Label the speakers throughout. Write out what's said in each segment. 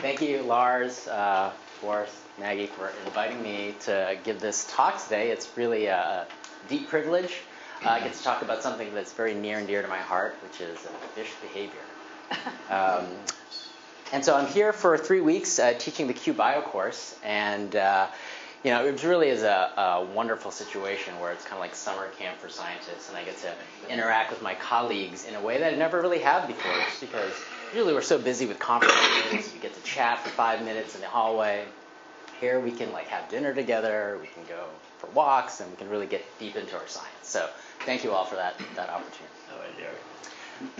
Speaker 1: Thank you, Lars, Forrest, Maggie, for inviting me to give this talk today. It's really a deep privilege. I get to talk about something that's very near and dear to my heart, which is fish behavior. And so I'm here for 3 weeks teaching the QBio course, and it really is a wonderful situation where it's kind of like summer camp for scientists, and I get to interact with my colleagues in a way that I never really have before, just because usually we're so busy with conferences, we get to chat for 5 minutes in the hallway. Here we can have dinner together, we can go for walks, and we can really get deep into our science. So thank you all for that opportunity.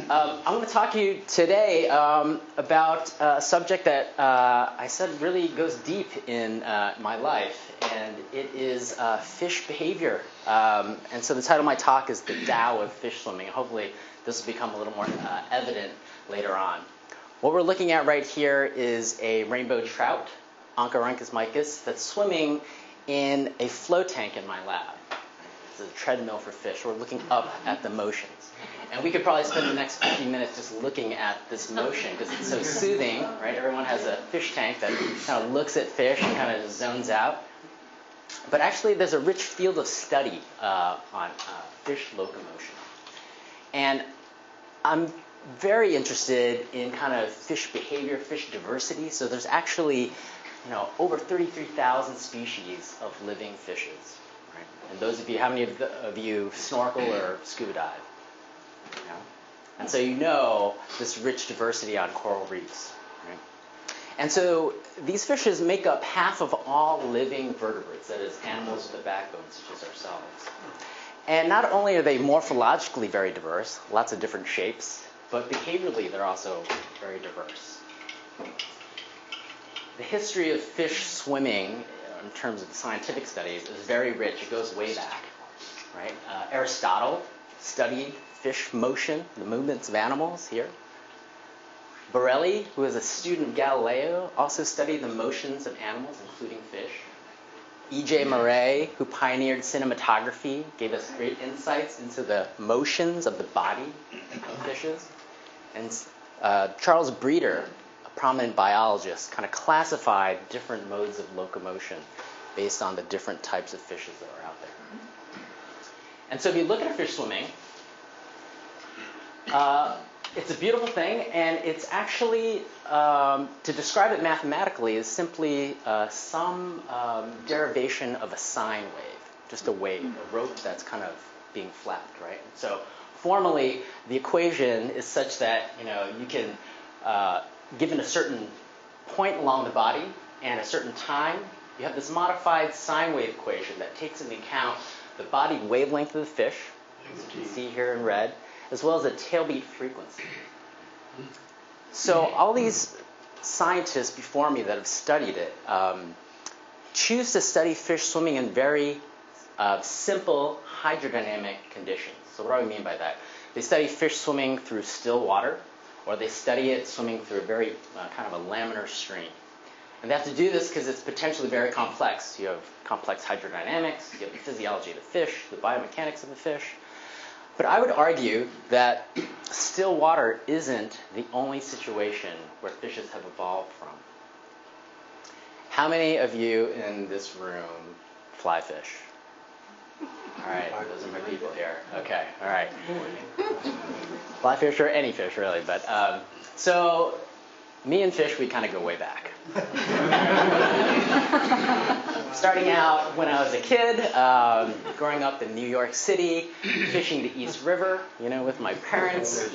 Speaker 1: I'm going to talk to you today about a subject that I said really goes deep in my life, and it is fish behavior. And so the title of my talk is The Tao of Fish Swimming, and hopefully this will become a little more evident later on. What we're looking at right here is a rainbow trout, Oncorhynchus micus, that's swimming in a flow tank in my lab. It's a treadmill for fish. We're looking up at the motions. And we could probably spend the next 15 minutes just looking at this motion because it's so soothing, right? Everyone has a fish tank that kind of looks at fish and kind of zones out. But actually, there's a rich field of study on fish locomotion. And I'm very interested in kind of fish behavior, fish diversity. So there's actually, over 33,000 species of living fishes. Right? And those of you, how many of you snorkel or scuba dive? And so this rich diversity on coral reefs. Right? And so these fishes make up half of all living vertebrates, that is, animals with a backbone, such as ourselves. And not only are they morphologically very diverse, lots of different shapes, but behaviorally they're also very diverse. The history of fish swimming, in terms of the scientific studies, is very rich. It goes way back. Right? Aristotle studied fish motion, the movements of animals here. Borelli, who was a student of Galileo, also studied the motions of animals, including fish. E.J. Murray, who pioneered cinematography, gave us great insights into the motions of the body of fishes. And Charles Breeder, a prominent biologist, kind of classified different modes of locomotion based on the different types of fishes that are out there. And so if you look at a fish swimming, it's a beautiful thing, and it's actually, to describe it mathematically, is simply some derivation of a sine wave, just a wave, a rope that's kind of being flapped, right? So formally, the equation is such that, you can, given a certain point along the body and a certain time, you have this modified sine wave equation that takes into account the body wavelength of the fish, as you can see here in red, as well as the tailbeat frequency. So all these scientists before me that have studied it choose to study fish swimming in very simple hydrodynamic conditions. So what do I mean by that? They study fish swimming through still water, or they study it swimming through a very kind of a laminar stream. And they have to do this because it's potentially very complex. You have complex hydrodynamics, you have the physiology of the fish, the biomechanics of the fish. But I would argue that still water isn't the only situation where fishes have evolved from. How many of you in this room fly fish? All right, those are my people here. Okay, all right. Fly fish or any fish, really. But so me and fish, we kind of go way back. Starting out when I was a kid, growing up in New York City, fishing the East River, with my parents.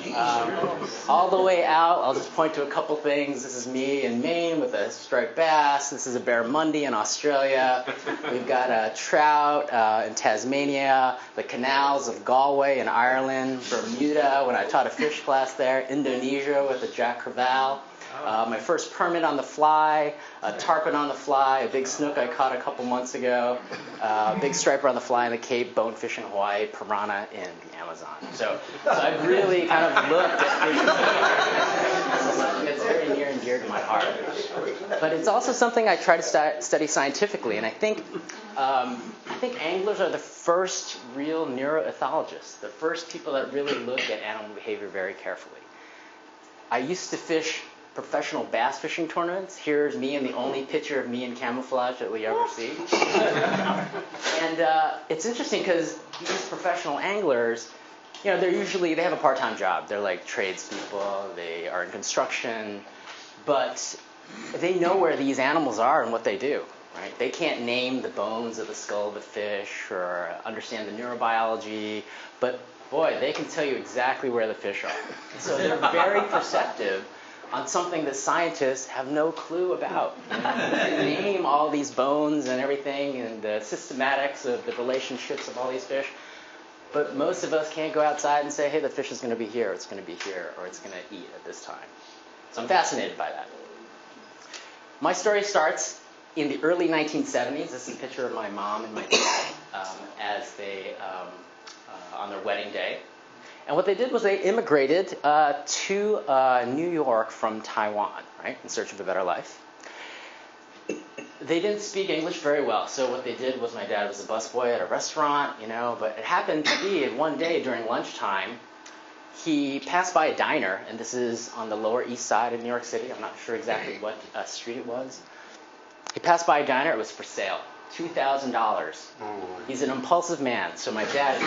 Speaker 1: All the way out, I'll just point to a couple things. This is me in Maine with a striped bass. This is a barramundi in Australia. We've got a trout in Tasmania, the canals of Galway in Ireland, Bermuda when I taught a fish class there, Indonesia with a jack crevalle. My first permit on the fly, a tarpon on the fly, a big snook I caught a couple months ago, a big striper on the fly in the Cape, bonefish in Hawaii, piranha in the Amazon. So I've really kind of looked at something that's very near and dear to my heart. But it's also something I try to study scientifically, and I think anglers are the first real neuroethologists, the first people that really look at animal behavior very carefully. I used to fish professional bass fishing tournaments. Here's me and the only picture of me in camouflage that we ever see. And it's interesting because these professional anglers, you know, they have a part-time job. They're like tradespeople. They are in construction, but they know where these animals are and what they do. Right? They can't name the bones of the skull of a fish or understand the neurobiology, but boy, they can tell you exactly where the fish are. So they're very perceptive on something that scientists have no clue about. You know? They can name all these bones and everything and the systematics of the relationships of all these fish, but most of us can't go outside and say, hey, the fish is going to be here, it's going to be here, or it's going to eat at this time. So I'm fascinated by that. My story starts in the early 1970s. This is a picture of my mom and my dad as they, on their wedding day. And what they did was they immigrated to New York from Taiwan, right, in search of a better life. They didn't speak English very well, so what they did was my dad was a busboy at a restaurant, you know, but it happened to be one day during lunchtime, he passed by a diner, and this is on the Lower East Side of New York City. I'm not sure exactly what street it was. He passed by a diner. It was for sale, $2,000. He's an impulsive man, so my dad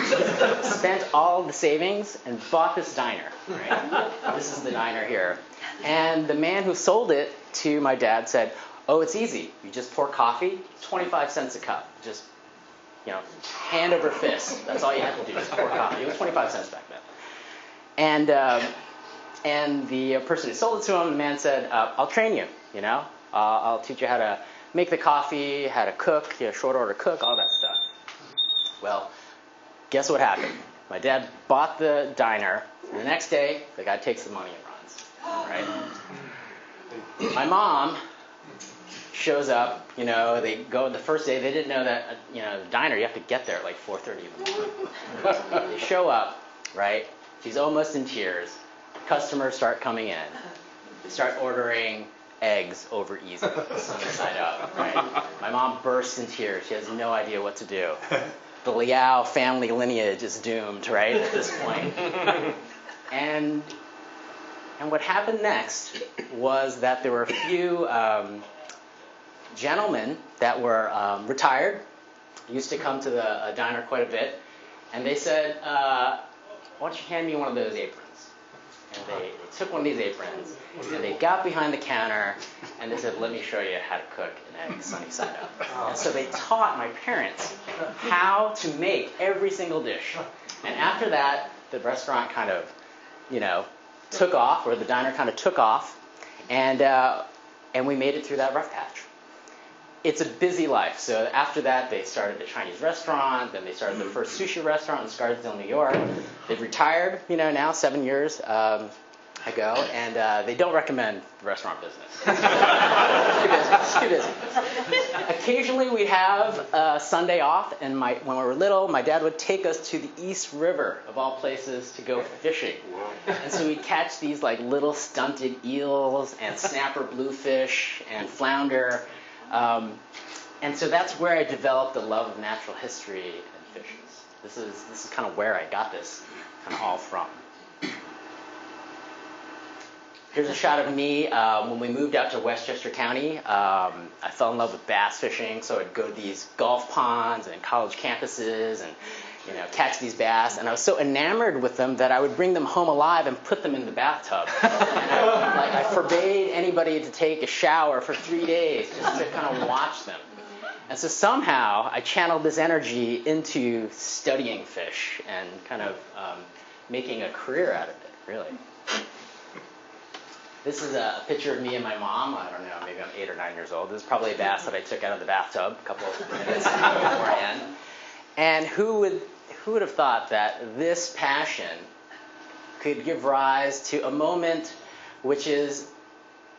Speaker 1: spent all the savings and bought this diner. Right? This is the diner here. And the man who sold it to my dad said, oh, it's easy. You just pour coffee, 25 cents a cup. Just, you know, hand over fist. That's all you have to do, just pour coffee. It was 25 cents back then. And the person who sold it to him, the man said, I'll train you, you know. I'll teach you how to make the coffee, how to cook, you know, short order cook, all that stuff. Well, guess what happened? My dad bought the diner, and the next day, the guy takes the money and runs, right? My mom shows up, you know, they go the first day, they didn't know that, you know, the diner, you have to get there at like 4:30 in the morning. They show up, right? She's almost in tears. Customers start coming in. They start ordering eggs over easy, sunny side up, right? My mom bursts in tears. She has no idea what to do. The Liao family lineage is doomed, right, at this point. And what happened next was that there were a few gentlemen that were retired, used to come to the diner quite a bit, and they said, why don't you hand me one of those aprons? And they took one of these aprons, and they got behind the counter, and they said, let me show you how to cook an egg sunny side up. And so they taught my parents how to make every single dish. And after that, the restaurant kind of, you know, took off, or the diner kind of took off, and we made it through that rough patch. It's a busy life. So after that, they started a Chinese restaurant. Then they started their first sushi restaurant in Scarsdale, New York. They've retired, you know, now 7 years ago, and they don't recommend the restaurant business. It's too busy. Occasionally, we'd have Sunday off, and when we were little, my dad would take us to the East River, of all places, to go fishing. And so we'd catch these like little stunted eels and snapper bluefish and flounder. And so that's where I developed the love of natural history and fishes. This is kind of where I got this kind of all from. Here's a shot of me when we moved out to Westchester County. I fell in love with bass fishing, so I'd go to these golf ponds and college campuses and, you know, catch these bass. And I was so enamored with them that I would bring them home alive and put them in the bathtub. And I forbade anybody to take a shower for 3 days just to kind of watch them. And so somehow I channeled this energy into studying fish and kind of making a career out of it, really. This is a picture of me and my mom. I don't know, maybe I'm 8 or 9 years old. This is probably a bass that I took out of the bathtub a couple of minutes beforehand. And who would have thought that this passion could give rise to a moment which is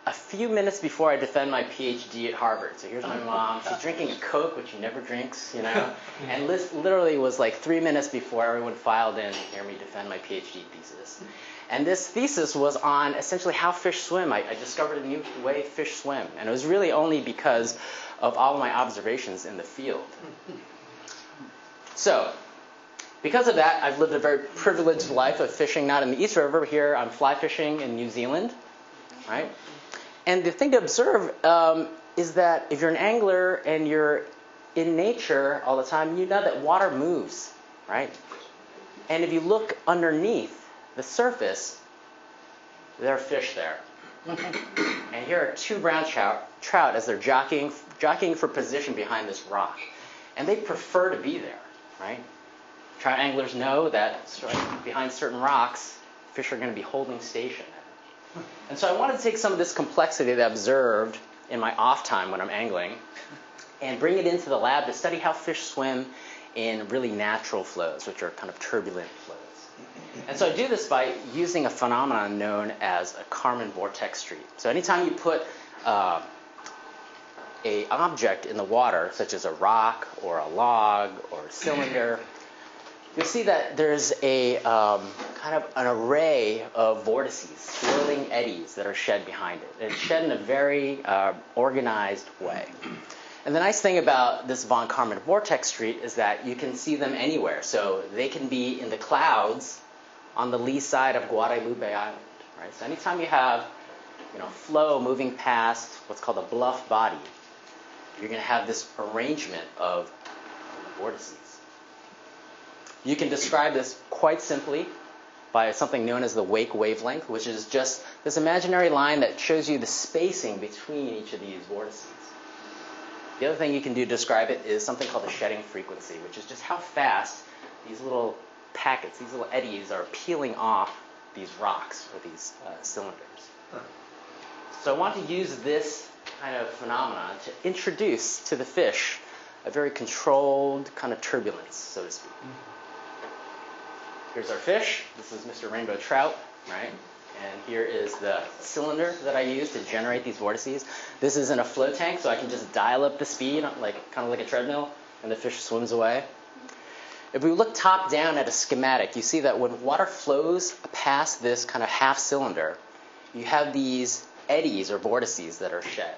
Speaker 1: a few minutes before I defend my PhD at Harvard. So here's my mom. She's drinking a Coke, which she never drinks, you know. And literally was like 3 minutes before everyone filed in to hear me defend my PhD thesis. And this thesis was on essentially how fish swim. I discovered a new way fish swim. And it was really only because of all of my observations in the field. So, because of that, I've lived a very privileged life of fishing, not in the East River. Here I'm fly fishing in New Zealand. right? And the thing to observe is that if you're an angler and you're in nature all the time, you know that water moves, right? And if you look underneath the surface, there are fish there. And here are two brown trout as they're jockeying for position behind this rock. And they prefer to be there, right? Trout anglers know that behind certain rocks, fish are going to be holding station there. And so I wanted to take some of this complexity that I observed in my off time when I'm angling and bring it into the lab to study how fish swim in really natural flows, which are kind of turbulent flows. And so I do this by using a phenomenon known as a Kármán vortex street. So anytime you put an object in the water, such as a rock or a log or a cylinder, you'll see that there's a kind of an array of vortices, swirling eddies that are shed behind it. It's shed in a very organized way. And the nice thing about this von Kármán vortex street is that you can see them anywhere. So they can be in the clouds on the lee side of Guadalupe Island, right? So anytime you have, flow moving past what's called a bluff body, you're going to have this arrangement of vortices. You can describe this quite simply by something known as the wake wavelength, which is just this imaginary line that shows you the spacing between each of these vortices. The other thing you can do to describe it is something called the shedding frequency, which is just how fast these little packets, these little eddies are peeling off these rocks or these cylinders. So I want to use this kind of phenomenon to introduce to the fish a very controlled kind of turbulence, so to speak. Here's our fish. This is Mr. Rainbow Trout, right? And here is the cylinder that I use to generate these vortices. This is in a flow tank, so I can just dial up the speed, kind of like a treadmill, and the fish swims away. If we look top down at a schematic, you see that when water flows past this kind of half cylinder, you have these eddies or vortices that are shed.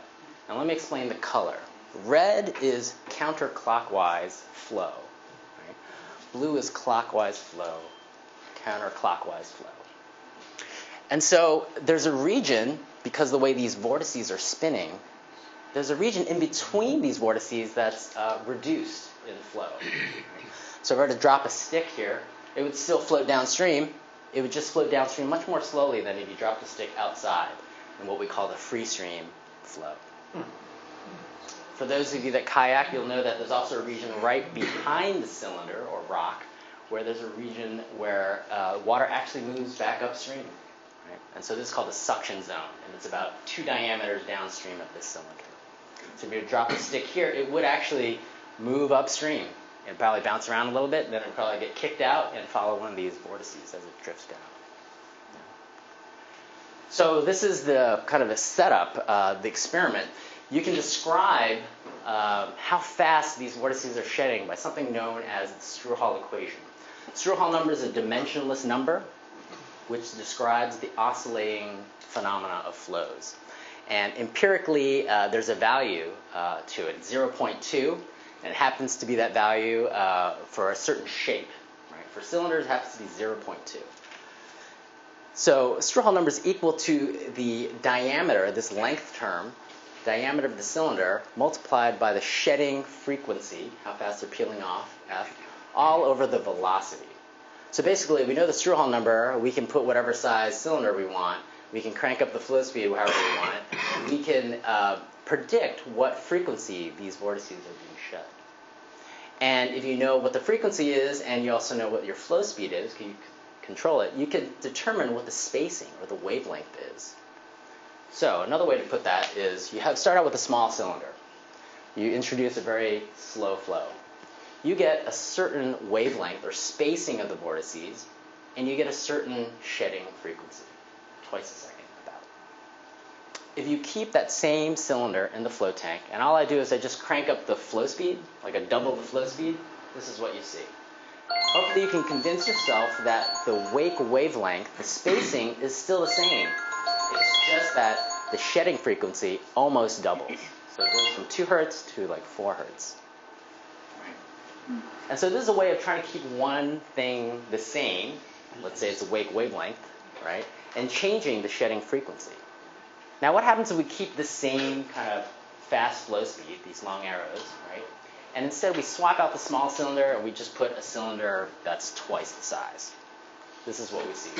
Speaker 1: Now let me explain the color. Red is counterclockwise flow. Right? Blue is clockwise flow, counterclockwise flow. And so there's a region, because the way these vortices are spinning, there's a region in between these vortices that's reduced in flow. So if I were to drop a stick here, it would still float downstream. It would just float downstream much more slowly than if you dropped a stick outside in what we call the free stream flow. For those of you that kayak, you'll know that there's also a region right behind the cylinder or rock where there's a region where water actually moves back upstream. Right? And so this is called the suction zone, and it's about 2 diameters downstream of this cylinder. So if you drop a stick here, it would actually move upstream and probably bounce around a little bit, and then it would probably get kicked out and follow one of these vortices as it drifts down. Yeah. So this is the kind of a setup, the experiment. You can describe how fast these vortices are shedding by something known as the Strouhal equation. Strouhal number is a dimensionless number which describes the oscillating phenomena of flows. And empirically, there's a value to it, 0.2, and it happens to be that value for a certain shape. Right? For cylinders, it happens to be 0.2. So Strouhal number is equal to the diameter, this length term, diameter of the cylinder, multiplied by the shedding frequency, how fast they're peeling off, F, all over the velocity. So basically, we know the Strouhal number. We can put whatever size cylinder we want. We can crank up the flow speed however we want. We can predict what frequency these vortices are being shed. And if you know what the frequency is, and you also know what your flow speed is, because you control it, you can determine what the spacing or the wavelength is. So another way to put that is you start out with a small cylinder. You introduce a very slow flow. You get a certain wavelength or spacing of the vortices, and you get a certain shedding frequency, twice a second about. If you keep that same cylinder in the flow tank, and all I do is I just crank up the flow speed, like I double the flow speed, this is what you see. Hopefully you can convince yourself that the wake wavelength, the spacing, is still the same. It's just that the shedding frequency almost doubles. So it goes from 2 hertz to like 4 hertz. And so this is a way of trying to keep one thing the same, let's say it's a wake wavelength, right, and changing the shedding frequency. Now what happens if we keep the same kind of fast flow speed, these long arrows, right? And instead we swap out the small cylinder and we just put a cylinder that's twice the size. This is what we see.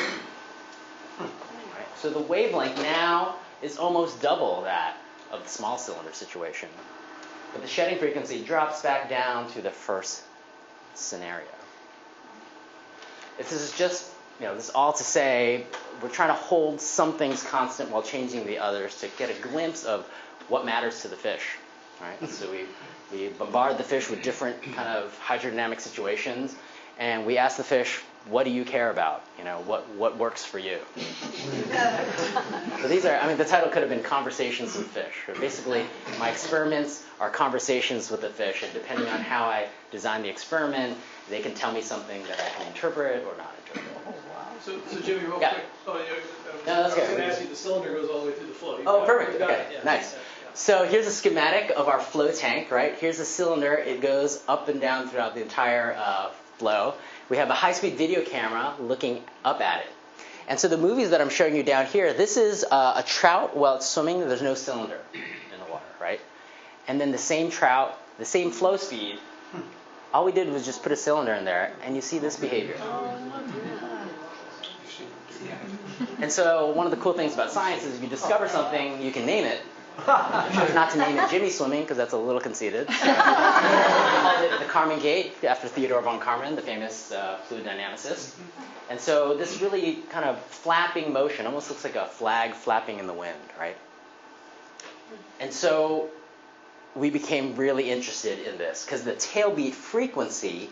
Speaker 1: Right? So the wavelength now is almost double that of the small cylinder situation. But the shedding frequency drops back down to the first scenario. This is just, this is all to say we're trying to hold some things constant while changing the others to get a glimpse of what matters to the fish. Right? So we bombard the fish with different kind of hydrodynamic situations, and we ask the fish, what do you care about? What works for you? So these are, the title could have been Conversations with Fish. Or basically, my experiments are conversations with the fish, and depending on how I design the experiment, they can tell me something that I can interpret or not interpret.
Speaker 2: So Jimmy, real
Speaker 1: Yeah.
Speaker 2: quick.
Speaker 1: No, that's
Speaker 2: I was
Speaker 1: good.
Speaker 2: going to ask you, the cylinder goes all the way through the flow.
Speaker 1: Oh, perfect.
Speaker 2: Got
Speaker 1: Okay,
Speaker 2: it, yeah.
Speaker 1: nice.
Speaker 2: Yeah.
Speaker 1: So here's a schematic of our flow tank, right? Here's the cylinder. It goes up and down throughout the entire flow. We have a high-speed video camera looking up at it. And so the movies that I'm showing you down here, this is a trout while it's swimming. There's no cylinder in the water, right? And then the same trout, the same flow speed, all we did was just put a cylinder in there, and you see this behavior. And so one of the cool things about science is if you discover something, you can name it. I chose not to name it Jimmy Swimming because that's a little conceited. I called it the Kármán Gait after Theodore von Kármán, the famous fluid dynamicist. And so this really kind of flapping motion almost looks like a flag flapping in the wind, right? And so we became really interested in this because the tailbeat frequency,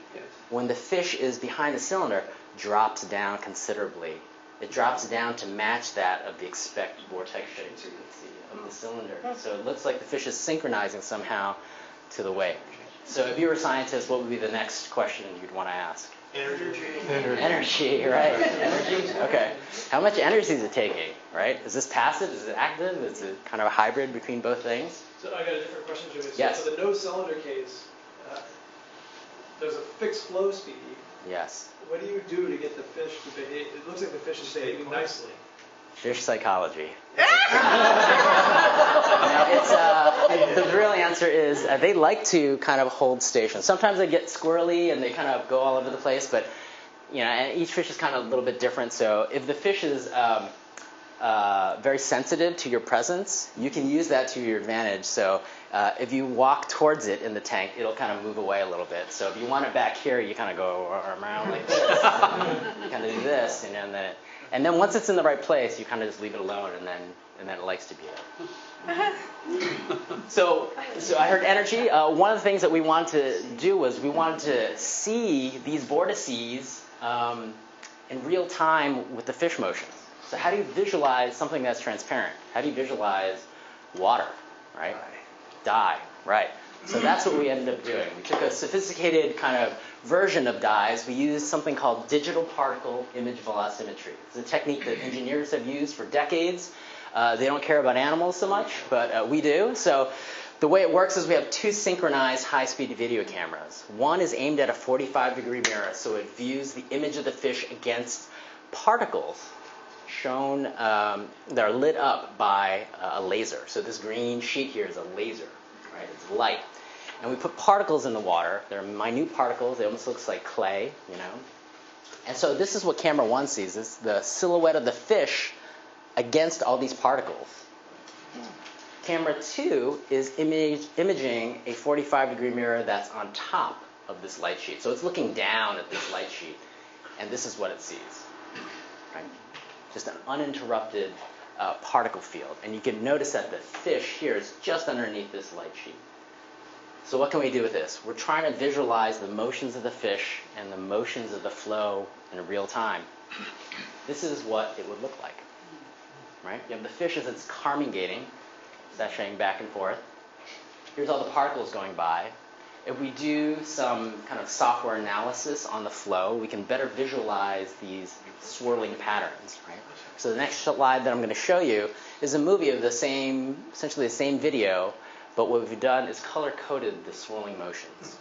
Speaker 1: when the fish is behind the cylinder, drops down considerably. It drops down to match that of the expected vortex shedding frequency of the cylinder. So it looks like the fish is synchronizing somehow to the wave. So if you were a scientist, what would be the next question you'd want to ask? Energy, right. Energy, okay. How much energy is it taking, right? Is this passive? Is it active? Is it kind of a hybrid between both things?
Speaker 2: So I got a different question, Jimmy. So
Speaker 1: Yes.
Speaker 2: for the no cylinder case, there's a fixed flow speed.
Speaker 1: Yes.
Speaker 2: What do you do to get the fish to behave? It looks like the fish is behaving nicely.
Speaker 1: Fish psychology. The real answer is they like to kind of hold stations. Sometimes they get squirrely and they kind of go all over the place, but and each fish is kind of a little bit different. So if the fish is very sensitive to your presence, you can use that to your advantage. So if you walk towards it in the tank, it'll kind of move away a little bit. So if you want it back here, you kind of go around like this. You kind of do this, and then once it's in the right place, you kind of just leave it alone, and then it likes to be there. So I heard energy. One of the things that we wanted to do was we wanted to see these vortices in real time with the fish motion. So how do you visualize something that's transparent? How do you visualize water, right? Dye, right. So that's what we ended up doing. We took a sophisticated kind of version of dyes. We used something called digital particle image velocimetry. It's a technique that engineers have used for decades. They don't care about animals so much, but we do. So the way it works is we have two synchronized high-speed video cameras. One is aimed at a 45-degree mirror, so it views the image of the fish against particles shown that are lit up by a laser. So this green sheet here is a laser, right? It's light. And we put particles in the water. They're minute particles. It almost looks like clay, And so this is what camera 1 sees. It's the silhouette of the fish against all these particles. Camera 2 is imaging a 45-degree mirror that's on top of this light sheet. So it's looking down at this light sheet, and this is what it sees, right? Just an uninterrupted particle field. And you can notice that the fish here is just underneath this light sheet. So what can we do with this? We're trying to visualize the motions of the fish and the motions of the flow in real time. This is what it would look like, right? You have the fish as it's Kármán Gaiting, sashaying back and forth. Here's all the particles going by. If we do some kind of software analysis on the flow, we can better visualize these swirling patterns, right? So the next slide that I'm going to show you is a movie of essentially the same video, but what we've done is color-coded the swirling motions.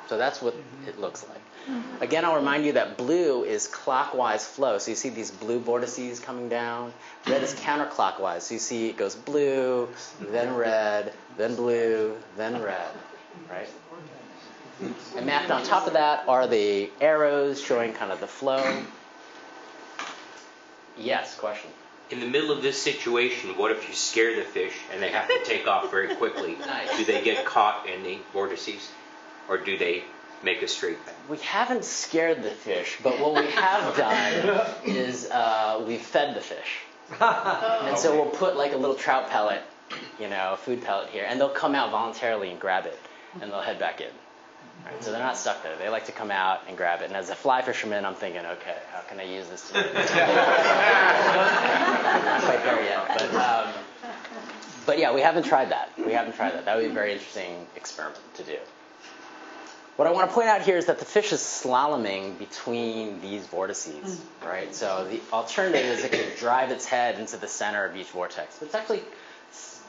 Speaker 1: So that's what it looks like. Again, I'll remind you that blue is clockwise flow. So you see these blue vortices coming down. Red is counterclockwise. So you see it goes blue, then red, then blue, then red, right? And mapped on top of that are the arrows showing kind of the flow. Yes, question.
Speaker 3: In the middle of this situation, what if you scare the fish and they have to take off very quickly?
Speaker 1: Nice.
Speaker 3: Do they get caught in the vortices, or do they make a straight path?
Speaker 1: We haven't scared the fish, but what we have done is we've fed the fish. And so we'll put like a little trout pellet, food pellet here, and they'll come out voluntarily and grab it, and they'll head back in. Right, so they're not stuck there. They like to come out and grab it. And as a fly fisherman, I'm thinking, okay, how can I use this today? Not quite there yet. But yeah, we haven't tried that. That would be a very interesting experiment to do. What I want to point out here is that the fish is slaloming between these vortices, right? So the alternative is it could drive its head into the center of each vortex. But it's actually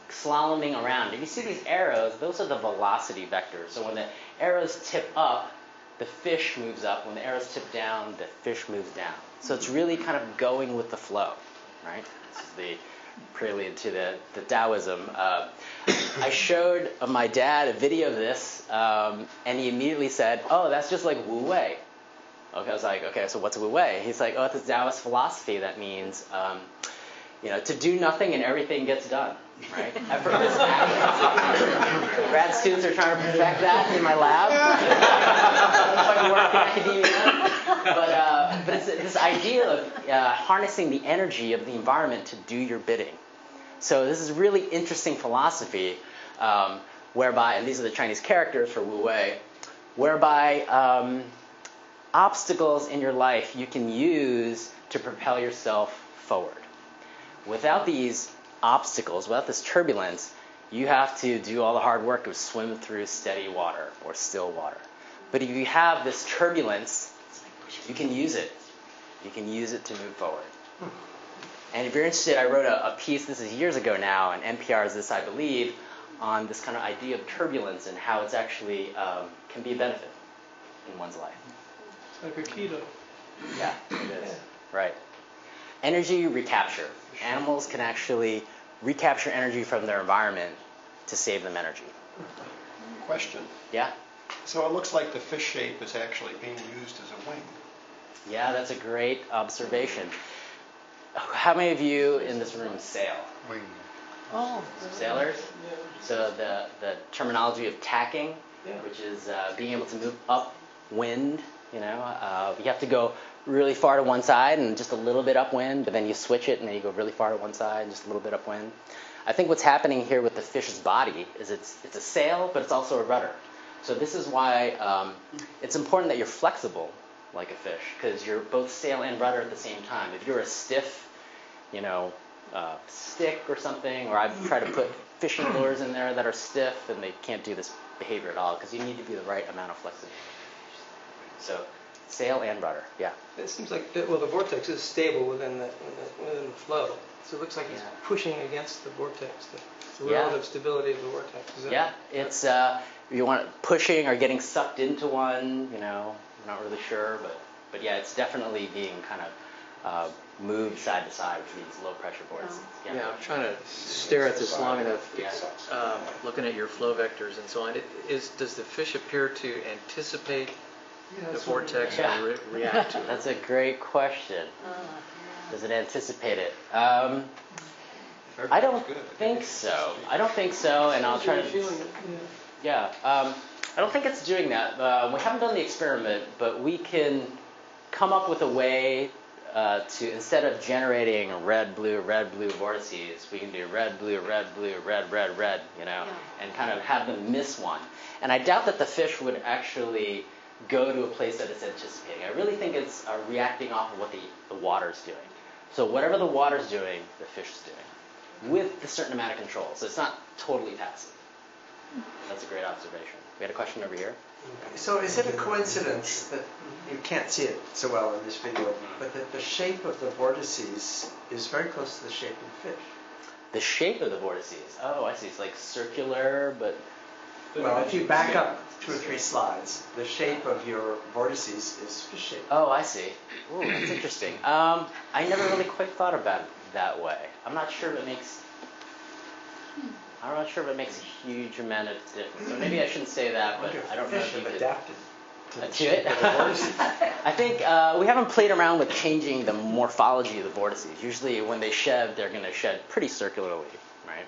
Speaker 1: slaloming around. If you see these arrows, those are the velocity vectors. So when the arrows tip up, the fish moves up. When the arrows tip down, the fish moves down. So it's really kind of going with the flow, right? This is the prelude to the Taoism. I showed my dad a video of this, and he immediately said, "Oh, that's just like Wu Wei." Okay, I was like, "Okay, so what's Wu Wei?" He's like, "Oh, it's a Taoist philosophy that means, to do nothing and everything gets done." Right? Effortless action. Grad students are trying to perfect that in my lab. Fucking work in academia. But it's this idea of harnessing the energy of the environment to do your bidding. So this is really interesting philosophy, whereby, and these are the Chinese characters for Wu Wei, whereby obstacles in your life you can use to propel yourself forward. Without these obstacles, without this turbulence, you have to do all the hard work of swim through steady water or still water. But if you have this turbulence, you can use it. You can use it to move forward. And if you're interested, I wrote a piece, this is years ago now, and NPR is this, I believe, on this kind of idea of turbulence and how it's actually can be a benefit in one's life.
Speaker 2: It's like a keto.
Speaker 1: Yeah, it is. Right. Energy recapture. Animals can actually recapture energy from their environment to save them energy.
Speaker 4: Question.
Speaker 1: Yeah?
Speaker 4: So it looks like the fish shape is actually being used as a wing.
Speaker 1: Yeah, that's a great observation. How many of you in this room sail?
Speaker 4: Wing.
Speaker 1: Oh. Sailors?
Speaker 2: Yeah.
Speaker 1: So the terminology of tacking,
Speaker 2: Yeah.
Speaker 1: which is being able to move upwind, you have to go really far to one side and just a little bit upwind, but then you switch it and then you go really far to one side and just a little bit upwind. I think what's happening here with the fish's body is it's a sail, but it's also a rudder. So this is why it's important that you're flexible like a fish, because you're both sail and rudder at the same time. If you're a stiff, stick or something, or I've tried to put fishing lures in there that are stiff, and they can't do this behavior at all, because you need to be the right amount of flexibility. So sail and rudder, yeah.
Speaker 5: It seems like, the vortex is stable within the flow. So it looks like it's pushing against the vortex, the relative stability of the vortex. Is that
Speaker 1: Yeah, it's, you want pushing or getting sucked into one, I'm not really sure, but yeah, it's definitely being kind of moved side to side with these low pressure vortices.
Speaker 6: Yeah, I'm trying to stare at this long enough, looking at your flow vectors and so on. Does the fish appear to anticipate the vortex or react to it?
Speaker 1: That's a great question. Does it anticipate it? I don't think so. And I'll try to.
Speaker 2: Feeling it.
Speaker 1: Yeah, I don't think it's doing that. We haven't done the experiment, but we can come up with a way to, instead of generating red, blue vortices, we can do red, blue, red, and kind of have them miss one. And I doubt that the fish would actually go to a place that it's anticipating. I really think it's reacting off of what the water's doing. So whatever the water's doing, the fish is doing, with a certain amount of control. So it's not totally passive. That's a great observation. We had a question over here.
Speaker 7: So is it a coincidence that you can't see it so well in this video, but that the shape of the vortices is very close to the shape of the fish?
Speaker 1: The shape of the vortices. Oh, I see. It's like circular, but
Speaker 7: Well, if you back up 2 or 3 slides, the shape of your vortices is fish shaped.
Speaker 1: Oh, I see. Ooh, that's interesting. I never really quite thought about it that way. I'm not sure if it makes a huge amount of difference. So maybe I shouldn't say that, but I don't know if
Speaker 7: Fish
Speaker 1: you
Speaker 7: have
Speaker 1: could
Speaker 7: adapted to the
Speaker 1: to
Speaker 7: shape
Speaker 1: it.
Speaker 7: of the vortices.
Speaker 1: I think we haven't played around with changing the morphology of the vortices. Usually when they shed, they're going to shed pretty circularly, right?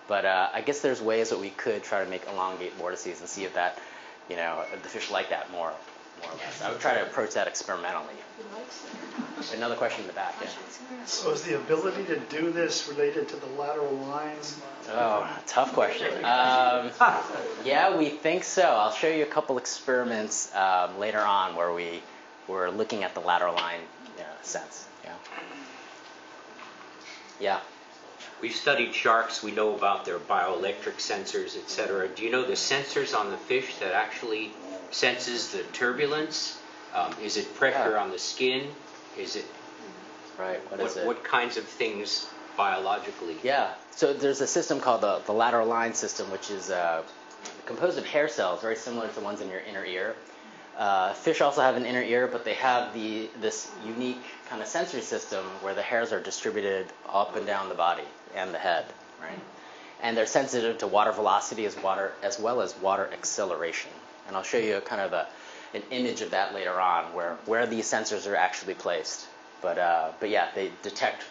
Speaker 1: But I guess there's ways that we could try to make elongate vortices and see if that, if the fish like that more or less. I would try to approach that experimentally. Another question in the back, yeah.
Speaker 8: So is the ability to do this related to the lateral lines?
Speaker 1: Oh, tough question. Yeah, we think so. I'll show you a couple experiments later on where we're looking at the lateral line sense. Yeah. Yeah.
Speaker 3: We've studied sharks. We know about their bioelectric sensors, etc. Do you know the sensors on the fish that actually senses the turbulence? Is it pressure on the skin? Is it
Speaker 1: Right. What is it?
Speaker 3: what kinds of things biologically?
Speaker 1: Yeah. So there's a system called the lateral line system, which is composed of hair cells, very similar to the ones in your inner ear. Fish also have an inner ear, but they have this unique kind of sensory system where the hairs are distributed up and down the body and the head, right? And they're sensitive to water velocity as well as water acceleration. And I'll show you kind of an image of that later on, where these sensors are actually placed. But yeah, they detect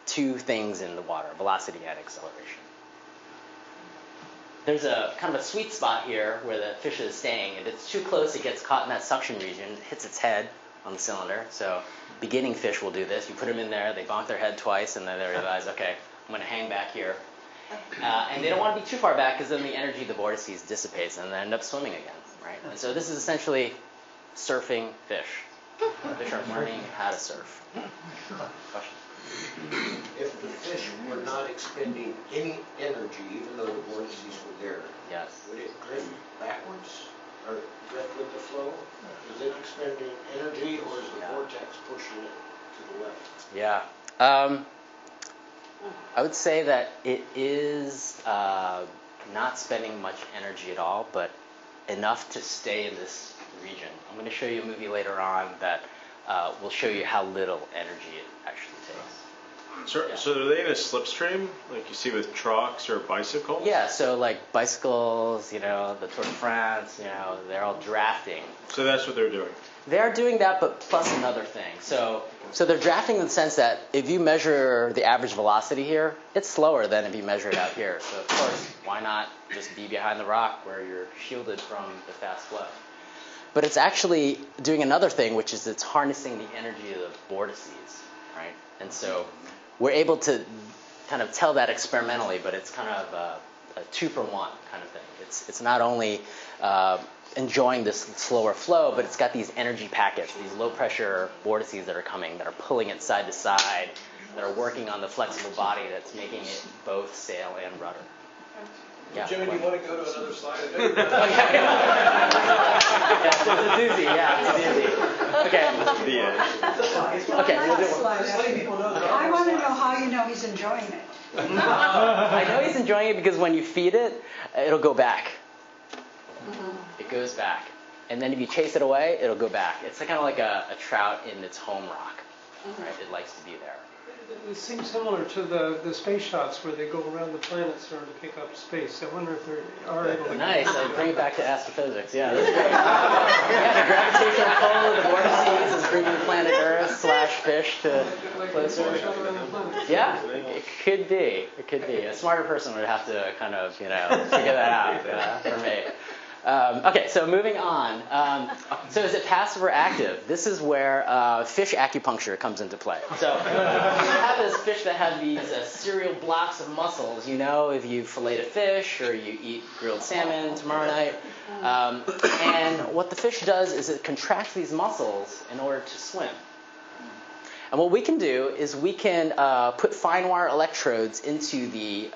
Speaker 1: 2 things in the water: velocity and acceleration. There's a kind of a sweet spot here where the fish is staying. If it's too close, it gets caught in that suction region, hits its head on the cylinder. So beginning fish will do this. You put them in there, they bonk their head twice, and then they realize, okay, I'm going to hang back here. And they don't want to be too far back because then the energy of the vortices dissipates and they end up swimming again, right? And so this is essentially surfing fish. Fish are learning how to surf. Question?
Speaker 9: If the fish were not expending any energy, even though the vortices were there,
Speaker 1: Yes.
Speaker 9: would it drift backwards or drift with the flow? Is it expending energy or is the vortex pushing it to the left?
Speaker 1: Yeah. I would say that it is not spending much energy at all, but enough to stay in this region. I'm going to show you a movie later on that will show you how little energy it actually takes.
Speaker 10: So are they in a slipstream, like you see with trucks or bicycles?
Speaker 1: Yeah, so like bicycles, the Tour de France, they're all drafting.
Speaker 10: So that's what they're doing.
Speaker 1: They are doing that, but plus another thing. So they're drafting in the sense that if you measure the average velocity here, it's slower than if you measure it out here. So of course, why not just be behind the rock where you're shielded from the fast flow? But it's actually doing another thing, which is it's harnessing the energy of the vortices, right? And so we're able to kind of tell that experimentally, but it's kind of a 2-for-1 kind of thing. It's not only enjoying this slower flow, but it's got these energy packets, these low-pressure vortices that are coming, that are pulling it side to side, that are working on the flexible body that's making it both sail and rudder. Yeah.
Speaker 2: Jimmy, do you want to go to another slide?
Speaker 1: It's a doozy, it's a doozy. Okay.
Speaker 10: The edge.
Speaker 1: Okay, we'll do one.
Speaker 2: Just letting people know that.
Speaker 11: I want to know how you know he's enjoying it.
Speaker 1: I know he's enjoying it because when you feed it, it'll go back. It goes back. And then if you chase it away, it'll go back. It's kind of like a trout in its home rock. Right? It likes to be there.
Speaker 5: It seems similar to the space shots where they go around the planets in order to pick up space. I wonder if they are able to...
Speaker 1: Nice. I bring it back to astrophysics. Yeah, that's great. Yeah, the gravitational pull of the vortices is bringing planet Earth / fish to closer. Yeah, it could be. It could be. A smarter person would have to kind of, figure that out for me. Okay, so moving on. So is it passive or active? This is where fish acupuncture comes into play. So you have this fish that have these cereal blocks of muscles. If you fillet a fish or you eat grilled salmon tomorrow night. And what the fish does is it contracts these muscles in order to swim. And what we can do is we can put fine wire electrodes into the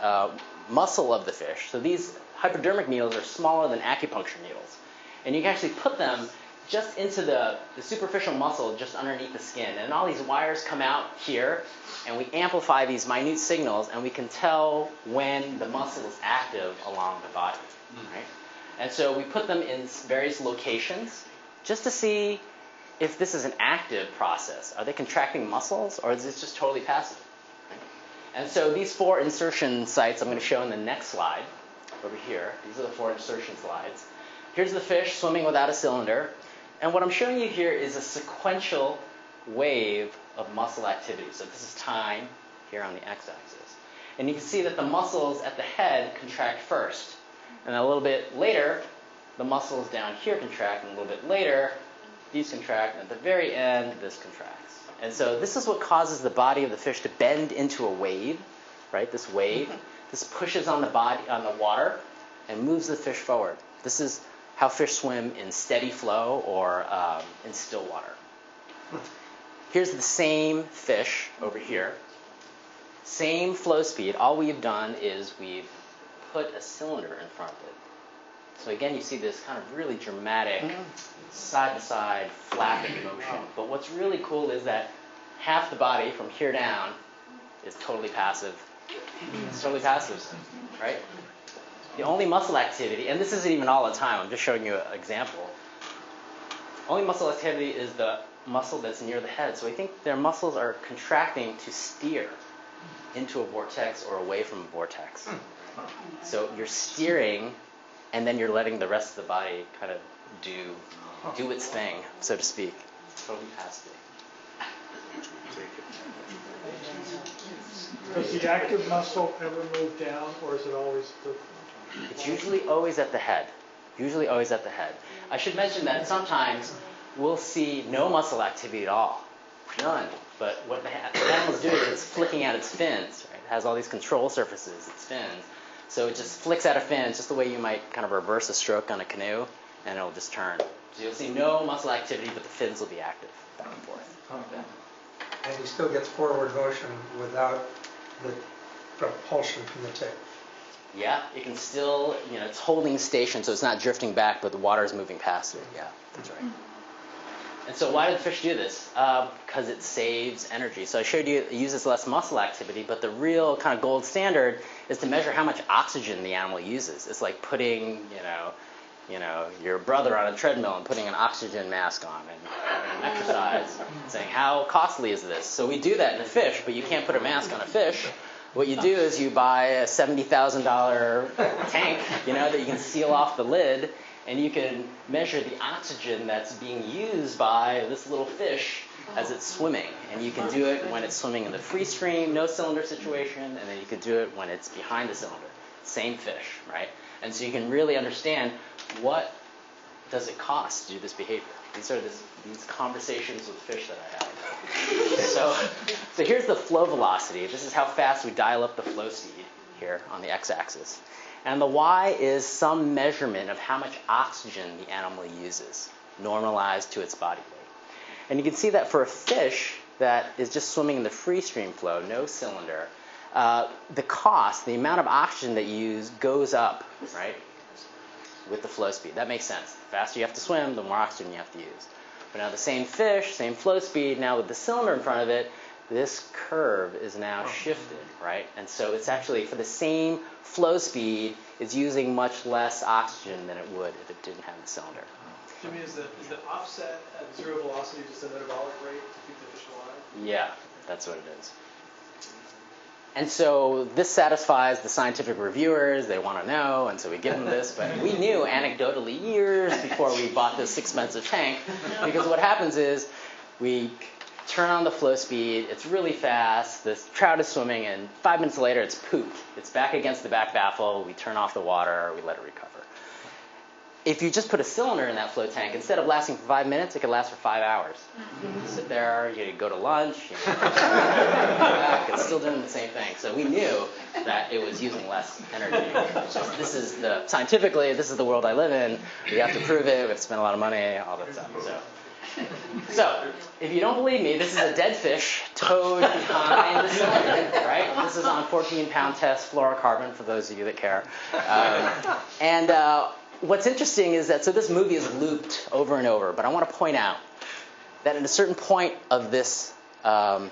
Speaker 1: muscle of the fish. So these hypodermic needles are smaller than acupuncture needles. And you can actually put them just into the superficial muscle just underneath the skin. And all these wires come out here, and we amplify these minute signals, and we can tell when the muscle is active along the body. Right? And so we put them in various locations just to see if this is an active process. Are they contracting muscles, or is this just totally passive? Right? And so these 4 insertion sites I'm going to show in the next slide over here. These are the 4 insertion slides. Here's the fish swimming without a cylinder. And what I'm showing you here is a sequential wave of muscle activity. So this is time here on the x-axis. And you can see that the muscles at the head contract first. And then a little bit later, the muscles down here contract. And a little bit later, these contract. And at the very end, this contracts. And so this is what causes the body of the fish to bend into a wave, right? This wave. This pushes on the body, on the water, and moves the fish forward. This is how fish swim in steady flow or in still water. Here's the same fish over here. Same flow speed. All we've done is we've put a cylinder in front of it. So again, you see this kind of really dramatic side-to-side flapping motion. But what's really cool is that half the body from here down is totally passive. It's totally passive, right? The only muscle activity, and this isn't even all the time, I'm just showing you an example. Only muscle activity is the muscle that's near the head. So I think their muscles are contracting to steer into a vortex or away from a vortex. So you're steering, and then you're letting the rest of the body kind of do its thing, so to speak. Totally passive.
Speaker 8: Does the active muscle ever move down, or is it always the...
Speaker 1: It's usually always at the head. Usually always at the head. I should mention that sometimes we'll see no muscle activity at all. None. But what the animal's doing is it's flicking out its fins. Right? It has all these control surfaces, its fins. So it just flicks out a fin, just the way you might kind of reverse a stroke on a canoe, and it'll just turn. So you'll see no muscle activity, but the fins will be active, back and forth.
Speaker 7: Okay. And he still gets forward motion without the propulsion from the tip.
Speaker 1: Yeah, it can still, it's holding station, so it's not drifting back, but the water is moving past it. Yeah, that's right. And so why do the fish do this? Because it saves energy. So I showed you it uses less muscle activity, but the real kind of gold standard is to measure how much oxygen the animal uses. It's like putting, your brother on a treadmill and putting an oxygen mask on and having an exercise, and saying, how costly is this? So we do that in a fish, but you can't put a mask on a fish. What you do is you buy a $70,000 tank, that you can seal off the lid, and you can measure the oxygen that's being used by this little fish as it's swimming. And you can do it when it's swimming in the free stream, no cylinder situation, and then you can do it when it's behind the cylinder. Same fish, right? And so you can really understand what does it cost to do this behavior. These are these conversations with fish that I have. So here's the flow velocity. This is how fast we dial up the flow speed here on the x-axis. And the y is some measurement of how much oxygen the animal uses, normalized to its body weight. And you can see that for a fish that is just swimming in the free stream flow, no cylinder, the cost, the amount of oxygen that you use goes up, right, with the flow speed. That makes sense. The faster you have to swim, the more oxygen you have to use. But now the same fish, same flow speed, now with the cylinder in front of it, this curve is now shifted, right? And so it's actually, for the same flow speed, it's using much less oxygen than it would if it didn't have the cylinder.
Speaker 2: Jimmy, is the offset at zero velocity just a metabolic rate to keep the fish alive?
Speaker 1: Yeah, that's what it is. And so this satisfies the scientific reviewers. They want to know, and so we give them this. But we knew anecdotally years before we bought this expensive tank, because what happens is we turn on the flow speed, it's really fast, this trout is swimming, and 5 minutes later it's pooped. It's back against the back baffle, we turn off the water, we let it recover. If you just put a cylinder in that flow tank, instead of lasting for 5 minutes, it could last for 5 hours. You sit there, you go to lunch, you come back, it's still doing the same thing. So we knew that it was using less energy. Scientifically, this is the world I live in. We have to prove it, we have to spend a lot of money, all that stuff. So, if you don't believe me, this is a dead fish towed behind the cylinder, right? This is on 14-pound test fluorocarbon, for those of you that care. What's interesting is that, so this movie is looped over and over, but I want to point out that at a certain point of this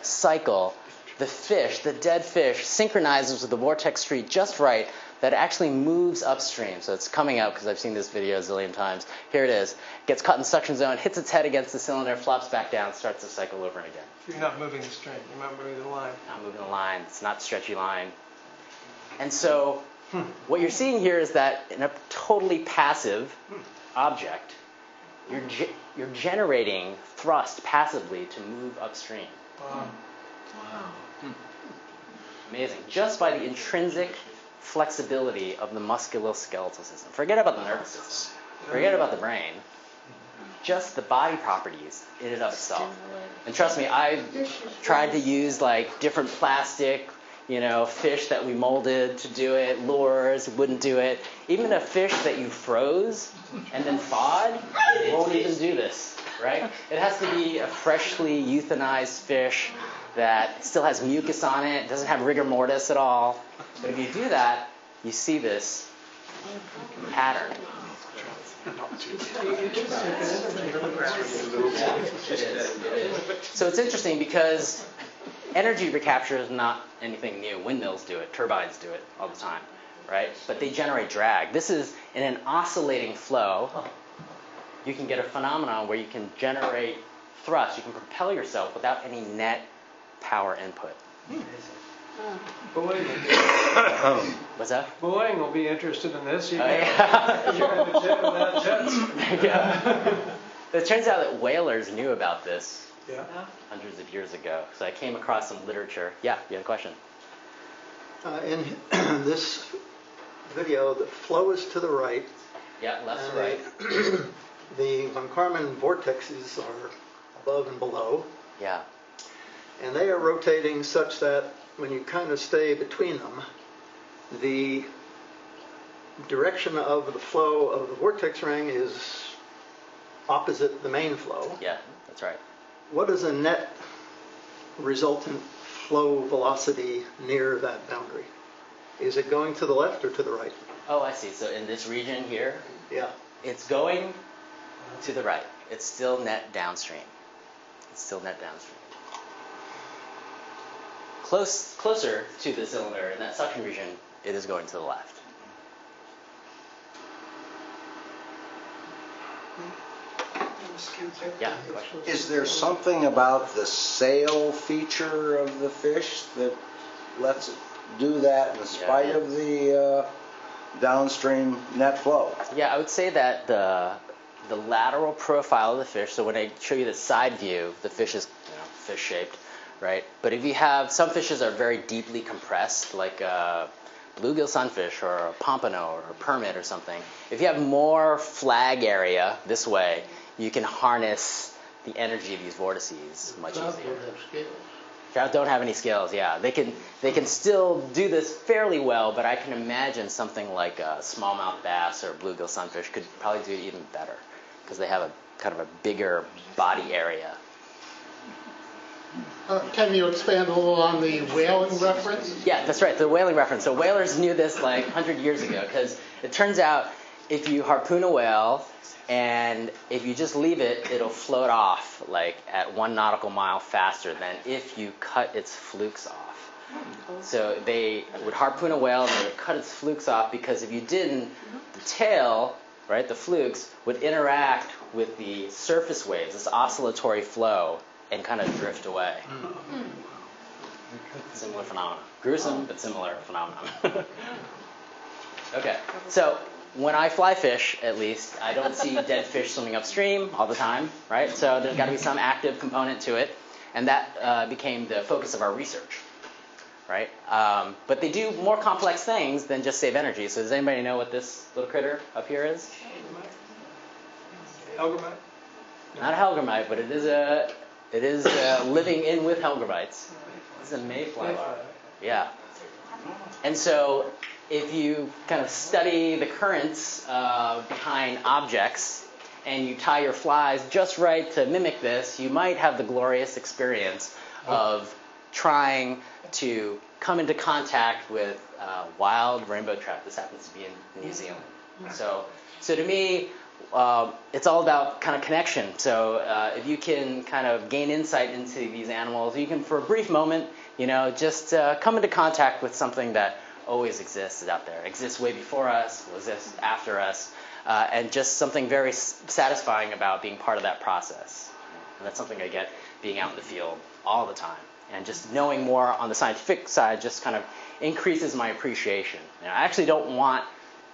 Speaker 1: cycle, the fish, the dead fish, synchronizes with the vortex street just right that it actually moves upstream. So it's coming out, because I've seen this video a zillion times. Here it is. Gets caught in the suction zone, hits its head against the cylinder, flops back down, starts the cycle over again.
Speaker 5: You're not moving the string. You're not moving the line.
Speaker 1: Not moving the line. It's not a stretchy line. And so what you're seeing here is that in a totally passive object, you're generating thrust passively to move upstream.
Speaker 5: Wow.
Speaker 1: Amazing. Just by the intrinsic flexibility of the musculoskeletal system. Forget about the nervous system. Forget about the brain. Just the body properties in and of itself. And trust me, I've tried to use like different plastic, fish that we molded to do it, lures, wouldn't do it. Even a fish that you froze and then thawed won't even do this, right? It has to be a freshly euthanized fish that still has mucus on it, doesn't have rigor mortis at all. But if you do that, you see this pattern. So it's interesting because energy recapture is not anything new. Windmills do it, turbines do it all the time, right? But they generate drag. This is in an oscillating flow. You can get a phenomenon where you can generate thrust. You can propel yourself without any net power input. What's that?
Speaker 5: Boeing will be interested in this.
Speaker 1: You're in the jet without jets. Yeah. It turns out that whalers knew about this hundreds of years ago. So I came across some literature. Yeah, you had a question?
Speaker 12: In this video, the flow is to the right.
Speaker 1: Yeah, left to right.
Speaker 12: The von Kármán vortexes are above and below.
Speaker 1: Yeah.
Speaker 12: And they are rotating such that when you kind of stay between them, the direction of the flow of the vortex ring is opposite the main flow.
Speaker 1: Yeah, that's right.
Speaker 12: What is the net resultant flow velocity near that boundary? Is it going to the left or to the right?
Speaker 1: Oh, I see. So in this region here, it's going to the right. It's still net downstream. It's still net downstream. Closer to the cylinder in that suction region, it is going to the left. Yeah, question?
Speaker 9: Is there something about the sail feature of the fish that lets it do that in spite of the downstream net flow?
Speaker 1: Yeah, I would say that the lateral profile of the fish, so when I show you the side view, the fish is fish-shaped, right? But if you have, some fishes are very deeply compressed, like a bluegill sunfish or a pompano or a permit or something. If you have more flag area this way, you can harness the energy of these vortices much easier. Trout don't have any scales, yeah. They can still do this fairly well, but I can imagine something like a smallmouth bass or bluegill sunfish could probably do it even better because they have a kind of a bigger body area.
Speaker 13: Can you expand a little on the whaling reference?
Speaker 1: Yeah, that's right, the whaling reference. So whalers knew this like 100 years ago because it turns out if you harpoon a whale and if you just leave it, it'll float off like at 1 nautical mile faster than if you cut its flukes off. So they would harpoon a whale and they would cut its flukes off because if you didn't, the tail, right, the flukes, would interact with the surface waves, this oscillatory flow, and kind of drift away. Similar phenomenon. Gruesome, but similar phenomenon. Okay, so when I fly fish, at least, I don't see dead fish swimming upstream all the time, right? So there's got to be some active component to it, and that became the focus of our research, right? But they do more complex things than just save energy. So does anybody know what this little critter up here is?
Speaker 5: Helgramite?
Speaker 1: Not a helgramite, but it is living in with helgramites. This is a mayfly larva. Yeah. And so if you kind of study the currents behind objects and you tie your flies just right to mimic this, you might have the glorious experience of trying to come into contact with wild rainbow trout. This happens to be in New Zealand. So to me, it's all about kind of connection. So if you can kind of gain insight into these animals, you can, for a brief moment, just come into contact with something that always exists out there, exists way before us, will exist after us, and just something very satisfying about being part of that process. And that's something I get being out in the field all the time. And just knowing more on the scientific side just kind of increases my appreciation. I actually don't want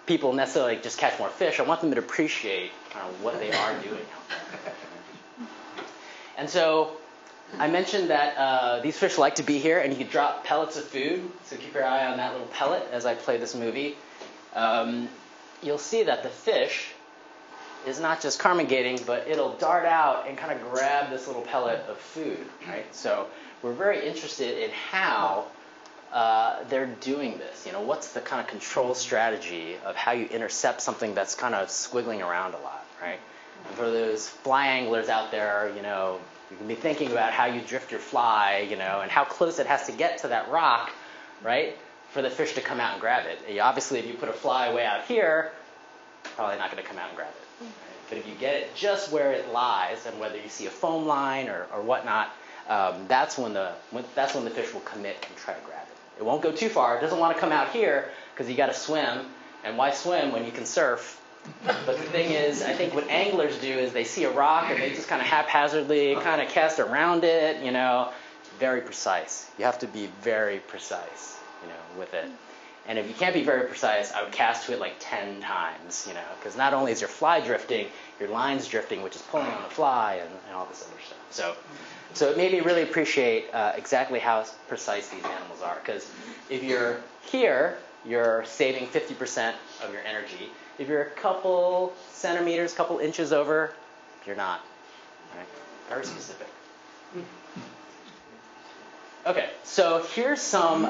Speaker 1: people necessarily just catch more fish. I want them to appreciate what they are doing out there. And so I mentioned that these fish like to be here, and you can drop pellets of food. So keep your eye on that little pellet as I play this movie. You'll see that the fish is not just Kármán gaiting, but it'll dart out and kind of grab this little pellet of food, right? So we're very interested in how they're doing this. What's the kind of control strategy of how you intercept something that's kind of squiggling around a lot, right? And for those fly anglers out there, you can be thinking about how you drift your fly, and how close it has to get to that rock, right, for the fish to come out and grab it. Obviously, if you put a fly way out here, probably not going to come out and grab it. Right? But if you get it just where it lies, and whether you see a foam line or whatnot, that's when the fish will commit and try to grab it. It won't go too far. It doesn't want to come out here because you got to swim. And why swim when you can surf? But the thing is, I think what anglers do is they see a rock and they just kind of haphazardly kind of cast around it. Very precise. You have to be very precise, with it. And if you can't be very precise, I would cast to it like 10 times, because not only is your fly drifting, your line's drifting, which is pulling on the fly and all this other stuff. So it made me really appreciate exactly how precise these animals are. Because if you're here, you're saving 50% of your energy. If you're a couple centimeters, couple inches over, you're not. Right? Very specific. Okay, so here's some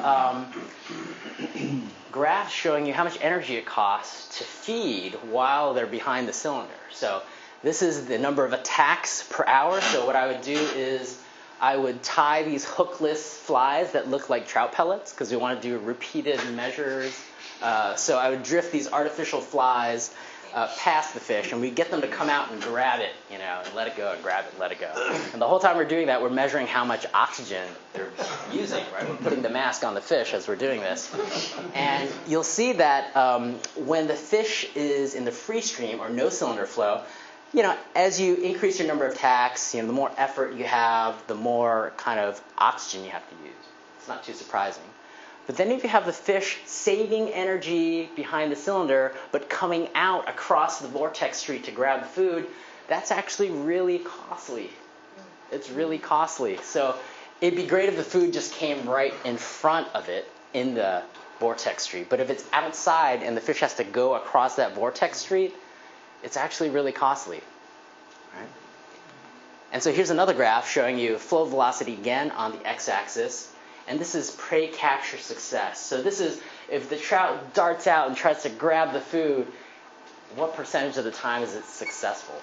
Speaker 1: graphs showing you how much energy it costs to feed while they're behind the cylinder. So this is the number of attacks per hour. So what I would do is I would tie these hookless flies that look like trout pellets because we want to do repeated measures. So I would drift these artificial flies past the fish, and we get them to come out and grab it, and let it go and grab it and let it go. And the whole time we're doing that, we're measuring how much oxygen they're using, right? We're putting the mask on the fish as we're doing this. And you'll see that when the fish is in the free stream or no cylinder flow, as you increase your number of tacks, the more effort you have, the more kind of oxygen you have to use. It's not too surprising. But then if you have the fish saving energy behind the cylinder, but coming out across the vortex street to grab the food, that's actually really costly. It's really costly. So it'd be great if the food just came right in front of it in the vortex street. But if it's outside and the fish has to go across that vortex street, it's actually really costly. Right? And so here's another graph showing you flow velocity again on the x-axis. And this is prey capture success. So this is if the trout darts out and tries to grab the food, what percentage of the time is it successful?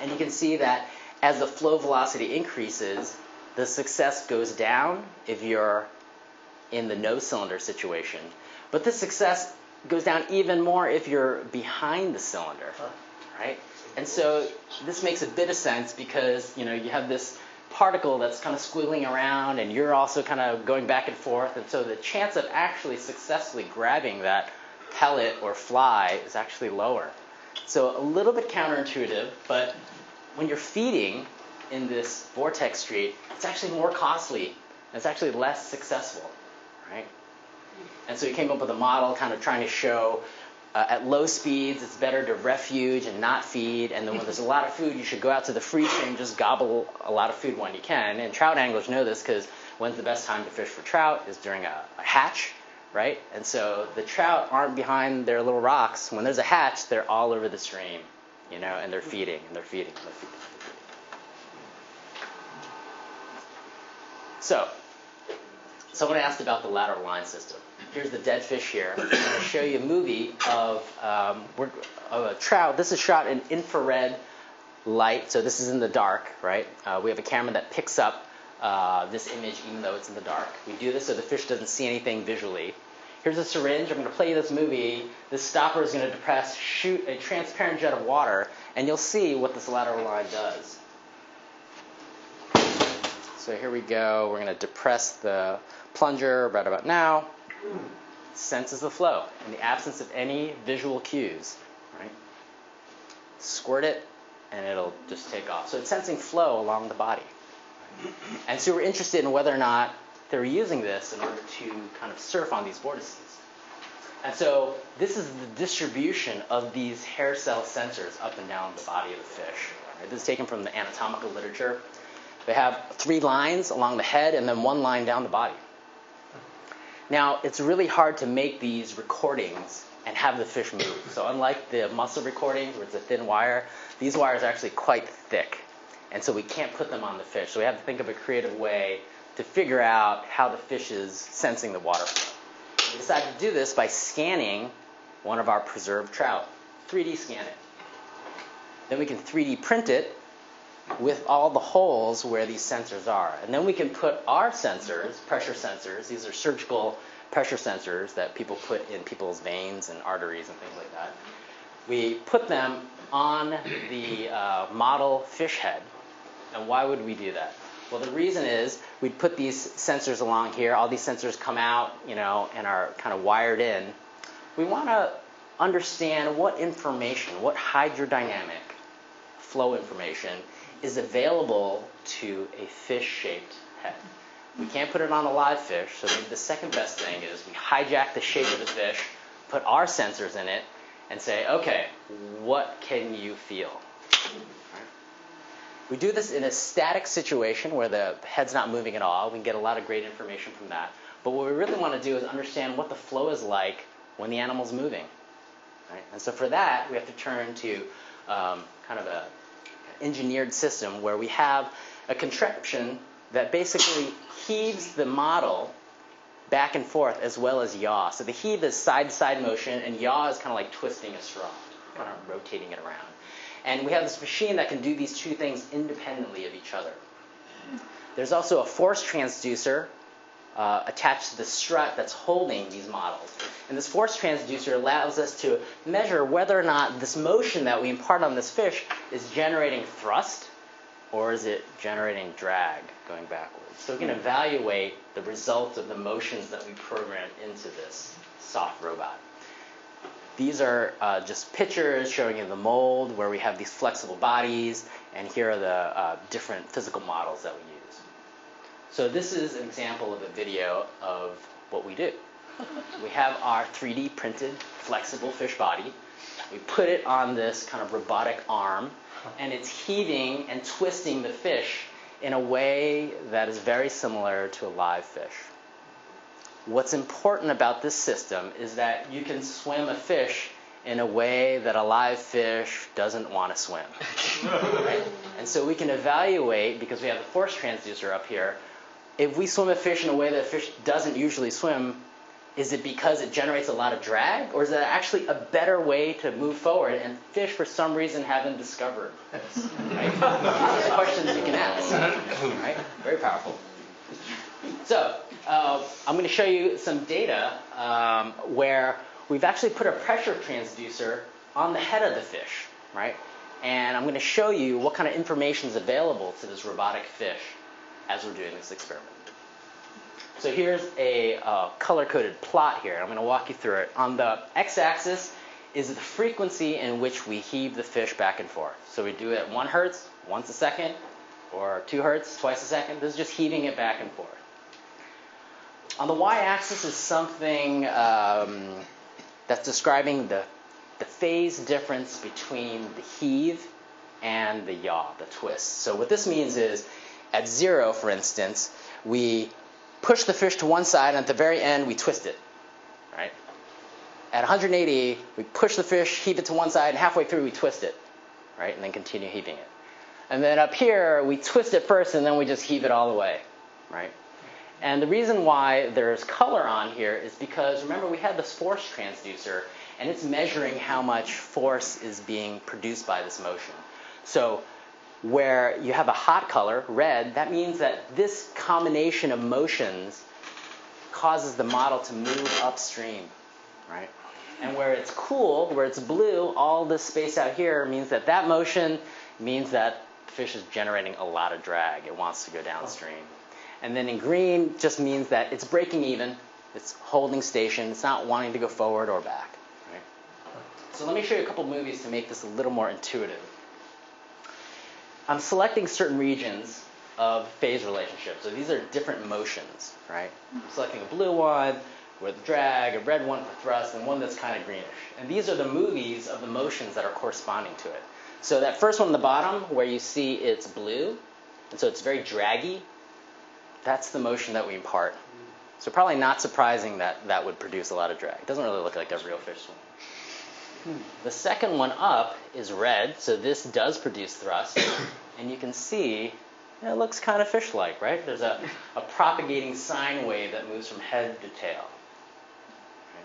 Speaker 1: And you can see that as the flow velocity increases, the success goes down if you're in the no cylinder situation. But the success goes down even more if you're behind the cylinder, right? And so this makes a bit of sense because, you have this particle that's kind of squiggling around and you're also kind of going back and forth, and so the chance of actually successfully grabbing that pellet or fly is actually lower. So a little bit counterintuitive, but when you're feeding in this vortex street, it's actually more costly. It's actually less successful, right? And so we came up with a model kind of trying to show at low speeds, it's better to refuge and not feed. And then when there's a lot of food, you should go out to the free stream, just gobble a lot of food when you can. And trout anglers know this because when's the best time to fish for trout is during a hatch, right? And so the trout aren't behind their little rocks. When there's a hatch, they're all over the stream, and they're feeding, and they're feeding, and they're feeding. So, someone asked about the lateral line system. Here's the dead fish here. I'm going to show you a movie of a trout. This is shot in infrared light, so this is in the dark, right? We have a camera that picks up this image even though it's in the dark. We do this so the fish doesn't see anything visually. here's a syringe, I'm going to play you this movie, this stopper is going to shoot a transparent jet of water, and you'll see what this lateral line does. So here we go, we're going to depress the plunger right about now. Senses the flow in the absence of any visual cues, right? Squirt it, and it'll just take off. So it's sensing flow along the body. And so we're interested in whether or not they're using this in order to kind of surf on these vortices. And so this is the distribution of these hair cell sensors up and down the body of the fish. Right? This is taken from the anatomical literature. They have 3 lines along the head and then 1 line down the body. Now, it's really hard to make these recordings and have the fish move. So unlike the muscle recordings where it's a thin wire, these wires are actually quite thick. And so we can't put them on the fish. So we have to think of a creative way to figure out how the fish is sensing the water flow. We decided to do this by scanning one of our preserved trout. 3D scan it. Then we can 3D print it with all the holes where these sensors are. And then we can put our sensors, pressure sensors, these are surgical pressure sensors that people put in people's veins and arteries and things like that. We put them on the model fish head. And why would we do that? Well, the reason is we'd put these sensors along here. All these sensors come out, and are kind of wired in. We want to understand what information, what hydrodynamic flow information is available to a fish-shaped head. We can't put it on a live fish, so maybe the second best thing is we hijack the shape of the fish, put our sensors in it, and say, okay, what can you feel? Right? We do this in a static situation where the head's not moving at all. We can get a lot of great information from that. But what we really want to do is understand what the flow is like when the animal's moving. Right? And so for that, we have to turn to kind of an engineered system where we have a contraption that basically heaves the model back and forth as well as yaw. So the heave is side-to-side motion, and yaw is kind of like twisting a straw, kind of rotating it around. And we have this machine that can do these 2 things independently of each other. There's also a force transducer attached to the strut that's holding these models. And this force transducer allows us to measure whether or not this motion that we impart on this fish is generating thrust or is it generating drag going backwards. So we can evaluate the results of the motions that we programmed into this soft robot. These are just pictures showing you the mold where we have these flexible bodies, and here are the different physical models that we use. So this is an example of a video of what we do. We have our 3D printed flexible fish body. We put it on this kind of robotic arm, and it's heaving and twisting the fish in a way that is very similar to a live fish. What's important about this system is that you can swim a fish in a way that a live fish doesn't want to swim. Right? And so we can evaluate, because we have the force transducer up here, if we swim a fish in a way that a fish doesn't usually swim, is it because it generates a lot of drag, or is it actually a better way to move forward? And fish, for some reason, haven't discovered this. Right? These are questions you can ask. Right? Very powerful. So I'm going to show you some data where we've actually put a pressure transducer on the head of the fish, right? And I'm going to show you what kind of information is available to this robotic fish as we're doing this experiment. So here's a color-coded plot here. I'm going to walk you through it. On the x-axis is the frequency in which we heave the fish back and forth. So we do it at 1 hertz, once a second, or 2 hertz, twice a second. This is just heaving it back and forth. On the y-axis is something that's describing the phase difference between the heave and the yaw, the twist. So what this means is, at 0, for instance, we push the fish to one side, and at the very end, we twist it, right? At 180, we push the fish, heave it to one side, and halfway through, we twist it, right? And then continue heaving it. And then up here, we twist it first, and then we just heave it all the way, right? And the reason why there's color on here is because, remember, we had this force transducer, and it's measuring how much force is being produced by this motion. So where you have a hot color, red, that means that this combination of motions causes the model to move upstream, right? And where it's cool, where it's blue, all this space out here means that that motion means that the fish is generating a lot of drag. It wants to go downstream. And then in green just means that it's breaking even, it's holding station, it's not wanting to go forward or back, right? So let me show you a couple movies to make this a little more intuitive. I'm selecting certain regions of phase relationships. So these are different motions, right? I'm selecting a blue one with drag, a red one for thrust, and one that's kind of greenish. And these are the movies of the motions that are corresponding to it. So that first one on the bottom, where you see it's blue, and so it's very draggy, that's the motion that we impart. So probably not surprising that that would produce a lot of drag. It doesn't really look like a real fish swim. The second one up is red, so this does produce thrust. And you can see it looks kind of fish-like, right? There's a propagating sine wave that moves from head to tail. Okay.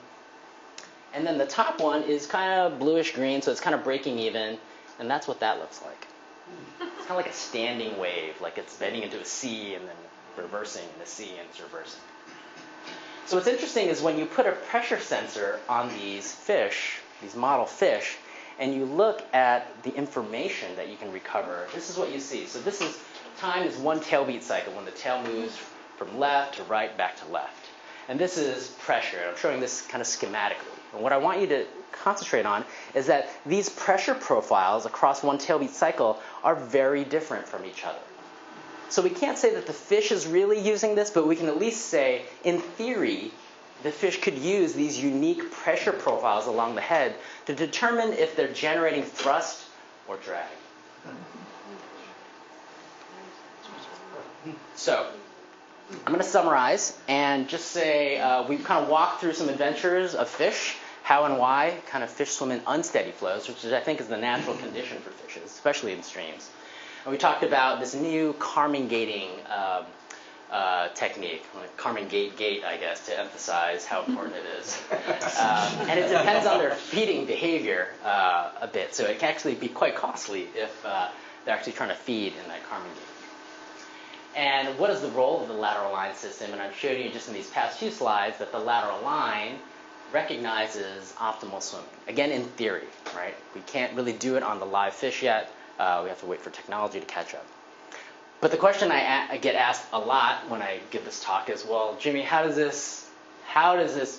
Speaker 1: And then the top one is kind of bluish-green, so it's kind of breaking even, and that's what that looks like. It's kind of like a standing wave, like it's bending into a C and then reversing in a C and it's reversing. So what's interesting is when you put a pressure sensor on these fish, these model fish, and you look at the information that you can recover, this is what you see. So this is, time is one tail beat cycle when the tail moves from left to right, back to left. And this is pressure. I'm showing this kind of schematically. And what I want you to concentrate on is that these pressure profiles across one tail beat cycle are very different from each other. So we can't say that the fish is really using this, but we can at least say, in theory, the fish could use these unique pressure profiles along the head to determine if they're generating thrust or drag. So I'm going to summarize and just say we've kind of walked through some adventures of fish, how and why kind of fish swim in unsteady flows, which I think is the natural condition for fishes, especially in streams. And we talked about this new Kármán gating technique, Kármán Gait, I guess, to emphasize how important it is. And it depends on their feeding behavior a bit, so it can actually be quite costly if they're actually trying to feed in that Kármán Gait. And what is the role of the lateral line system? And I've showed you just in these past few slides that the lateral line recognizes optimal swimming. Again, in theory, right? We can't really do it on the live fish yet. We have to wait for technology to catch up. But the question I get asked a lot when I give this talk is, well, Jimmy, how does this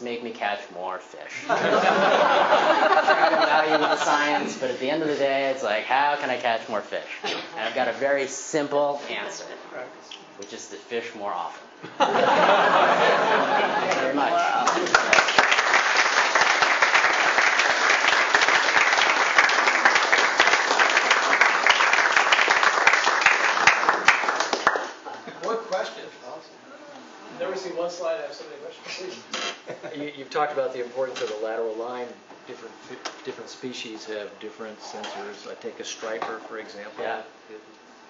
Speaker 1: make me catch more fish? I'm trying to value with the science, but at the end of the day, it's like, how can I catch more fish? And I've got a very simple answer, which is to fish more often. Thank you very much. Wow.
Speaker 2: Never seen one slide have so many questions.
Speaker 6: You've talked about the importance of the lateral line. Different species have different sensors. I take a striper, for example.
Speaker 1: Yeah.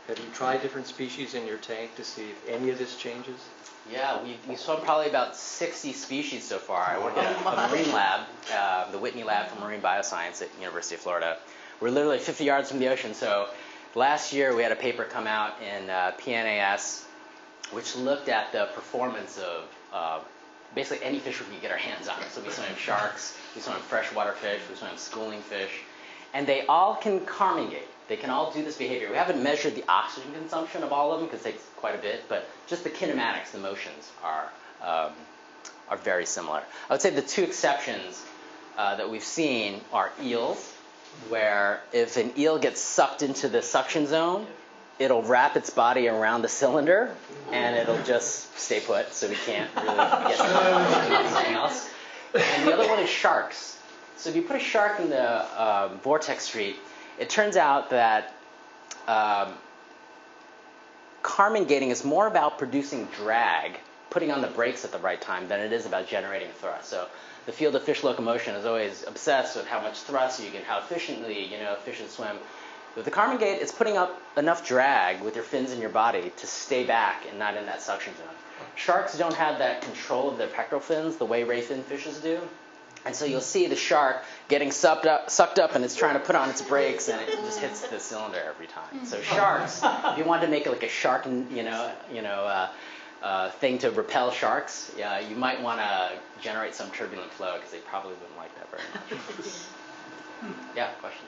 Speaker 6: Have you tried different species in your tank to see if any of this changes?
Speaker 1: Yeah, we swum probably about 60 species so far. I work at a marine lab, the Whitney Lab for Marine Bioscience at University of Florida. We're literally 50 yards from the ocean. So last year we had a paper come out in PNAS which looked at the performance of basically any fish we could get our hands on. So we swam sharks, we swam freshwater fish, we swam schooling fish, and they all can Kármán Gait. They can all do this behavior. We haven't measured the oxygen consumption of all of them because it takes quite a bit, but just the kinematics, the motions are very similar. I would say the two exceptions that we've seen are eels, where if an eel gets sucked into the suction zone, it'll wrap its body around the cylinder and it'll just stay put, so we can't really get anything else. And the other one is sharks. So if you put a shark in the vortex street, it turns out that Kármán gating is more about producing drag, putting on the brakes at the right time, than it is about generating thrust. So the field of fish locomotion is always obsessed with how much thrust you get, how efficiently fishes swim. With the Kármán Gait, it's putting up enough drag with your fins in your body to stay back and not in that suction zone. Sharks don't have that control of their pectoral fins the way ray fin fishes do. And so you'll see the shark getting sucked up and it's trying to put on its brakes and it just hits the cylinder every time. So sharks, if you wanted to make it like a shark, thing to repel sharks, you might want to generate some turbulent flow because they probably wouldn't like that very much. Yeah, question.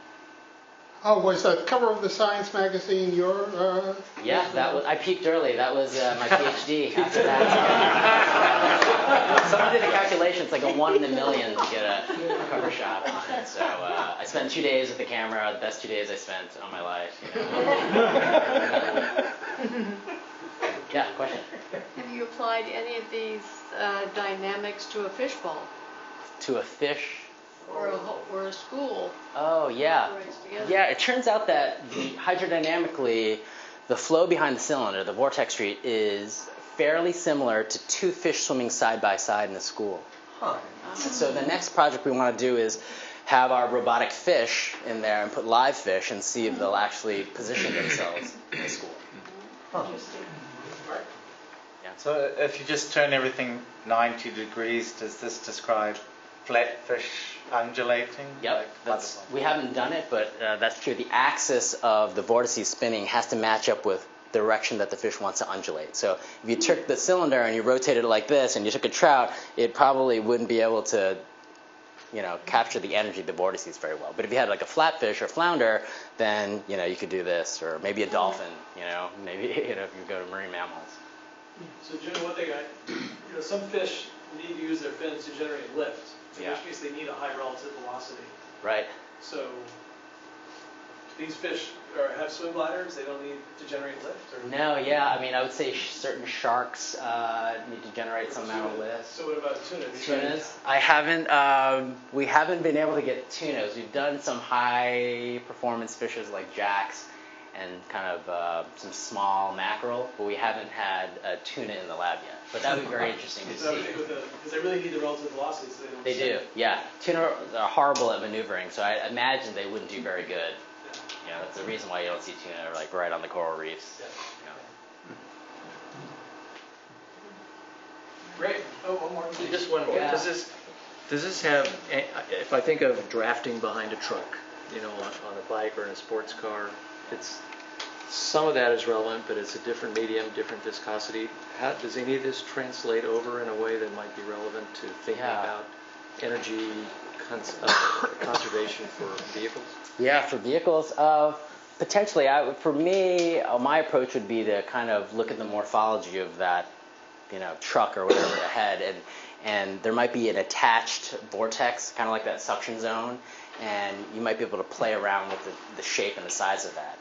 Speaker 13: Oh, was the cover of the Science magazine your?
Speaker 1: Yeah, that was. I peaked early. That was my PhD. After that, someone did a calculation. It's like a 1 in a million to get a cover shot on it. So I spent 2 days with the camera. The best 2 days I spent on my life. You know. Yeah, question.
Speaker 14: Have you applied any of these dynamics to a fishbowl?
Speaker 1: To a fish?
Speaker 14: Or a school?
Speaker 1: Oh, yeah. Yeah, it turns out that hydrodynamically, the flow behind the cylinder, the vortex street, is fairly similar to 2 fish swimming side by side in a school.
Speaker 7: Huh.
Speaker 1: So the next project we want to do is have our robotic fish in there and put live fish and see if they'll actually position themselves in the school.
Speaker 7: Huh.
Speaker 15: So if you just turn everything 90 degrees, does this describe flat fish undulating?
Speaker 1: Yep, we haven't done it, but that's true. The axis of the vortices spinning has to match up with the direction that the fish wants to undulate. So if you took the cylinder and you rotated it like this and you took a trout, it probably wouldn't be able to, you know, capture the energy of the vortices very well. But if you had like a flatfish or flounder, then, you know, you could do this, or maybe a dolphin, you know, maybe, you know, if you go to marine mammals.
Speaker 2: So, Jim, one thing some fish need to use their fins to generate lift. In which case they need a high relative velocity.
Speaker 1: Right.
Speaker 2: So these fish have swim bladders. They don't need to generate lift. Or?
Speaker 1: No, yeah. I mean, I would say certain sharks need to generate some amount of lift.
Speaker 2: So what about tuna?
Speaker 1: Tunas? I haven't. We haven't been able to get tunas. We've done some high performance fishes like jacks and kind of some small mackerel, but we haven't had a tuna in the lab yet. But that would be very interesting to see.
Speaker 2: Because they really need the relative velocity. So
Speaker 1: they do, yeah. Tuna are horrible at maneuvering, so I imagine they wouldn't do very good. You know, that's the reason why you don't see tuna like right on the coral reefs.
Speaker 2: Yeah.
Speaker 1: You know.
Speaker 2: Great. Oh, one more.
Speaker 6: Just one more.
Speaker 1: Yeah.
Speaker 6: Does this have? If I think of drafting behind a truck, you know, on a bike or in a sports car, it's some of that is relevant, but it's a different medium, different viscosity. How does any of this translate over in a way that might be relevant to thinking about energy conservation for vehicles? Yeah, for vehicles,
Speaker 1: potentially. For me, my approach would be to kind of look at the morphology of that, you know, truck or whatever ahead, and there might be an attached vortex, kind of like that suction zone. And you might be able to play around with the shape and the size of that.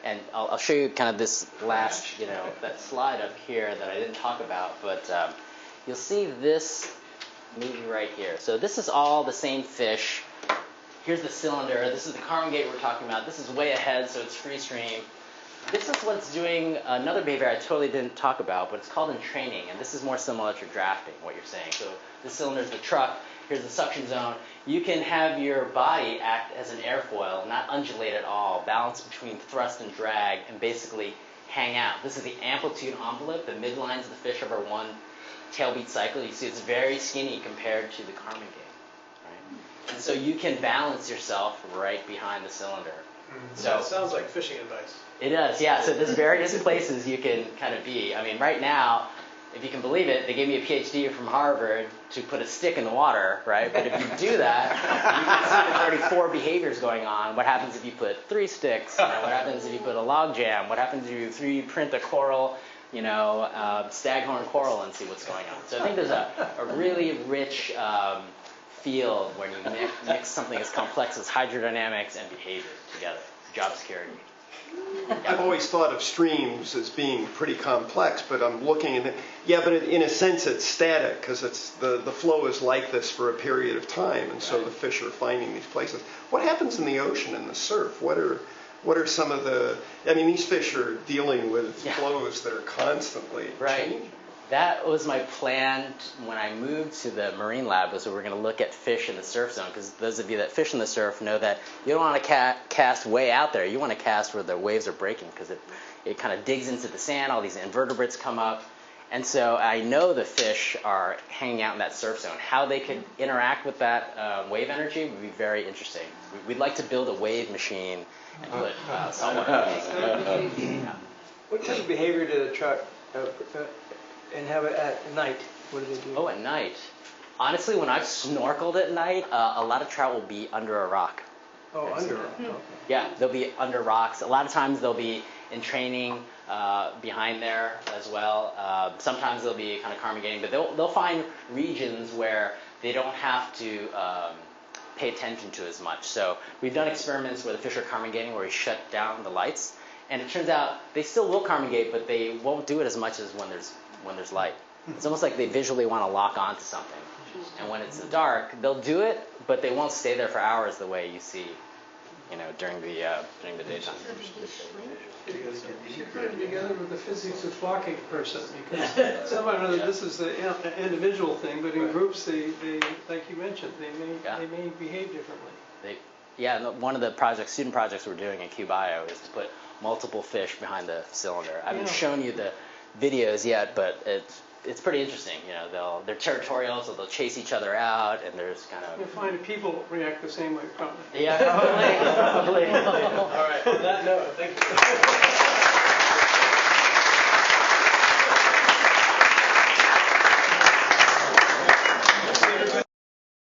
Speaker 1: And I'll show you kind of this last, you know, that slide up here that I didn't talk about, but you'll see this movie right here. So this is all the same fish. Here's the cylinder. This is the Kármán Gait we're talking about. This is way ahead, so it's free stream. This is what's doing another behavior I totally didn't talk about, but it's called entraining, and this is more similar to drafting, what you're saying. So the cylinder is the truck. Here's the suction zone. You can have your body act as an airfoil, not undulate at all, balance between thrust and drag, and basically hang out. This is the amplitude envelope, the midlines of the fish over one tailbeat cycle. You see it's very skinny compared to the Kármán Gait. Right? And so you can balance yourself right behind the cylinder.
Speaker 2: So that sounds like fishing advice.
Speaker 1: It does, yeah. So there's various places you can kind of be. I mean, right now, if you can believe it, they gave me a PhD from Harvard to put a stick in the water, right? But if you do that, you can see there's already 4 behaviors going on. What happens if you put 3 sticks? You know, what happens if you put a log jam? What happens if you 3D print a coral, you know, staghorn coral and see what's going on? So I think there's a really rich field when you mix something as complex as hydrodynamics and behavior together. Job security.
Speaker 4: I've always thought of streams as being pretty complex, but I'm looking at it. Yeah, but in a sense it's static because it's the flow is like this for a period of time, and so the fish are finding these places. What happens in the ocean in the surf? What are some of the? I mean, these fish are dealing with flows that are constantly changing.
Speaker 1: That was my plan when I moved to the marine lab, was we were going to look at fish in the surf zone, because those of you that fish in the surf know that you don't want to cast way out there. You want to cast where the waves are breaking, because it kind of digs into the sand, all these invertebrates come up. And so I know the fish are hanging out in that surf zone. How they could interact with that wave energy would be very interesting. We'd like to build a wave machine and put saltwater.
Speaker 5: What type of behavior did a truck And have it at night, what do they do?
Speaker 1: Oh, at night. Honestly, when I've snorkeled at night, a lot of trout will be under a rock.
Speaker 5: Oh, under. Okay.
Speaker 1: Yeah, they'll be under rocks. A lot of times they'll be in training behind there as well. Sometimes they'll be kind of Kármán Gaiting, but they'll find regions where they don't have to pay attention to as much. So we've done experiments where the fish are Kármán Gaiting, where we shut down the lights, and it turns out they still will Kármán Gait, but they won't do it as much as when there's light. It's almost like they visually want to lock onto something. And when it's dark, they'll do it, but they won't stay there for hours the way you see, during the daytime.
Speaker 2: You put it together with the physics of flocking person, because somehow or other this is the individual thing, but in groups they like you mentioned, they may behave differently.
Speaker 1: One of the student projects we're doing in QBio is to put multiple fish behind the cylinder. I haven't shown you the videos yet, but it's pretty interesting. They're territorial, so they'll chase each other out, and there's kind of...
Speaker 2: You'll find people react the same way, probably.
Speaker 1: Yeah, probably.
Speaker 2: All right, on that note, thank you.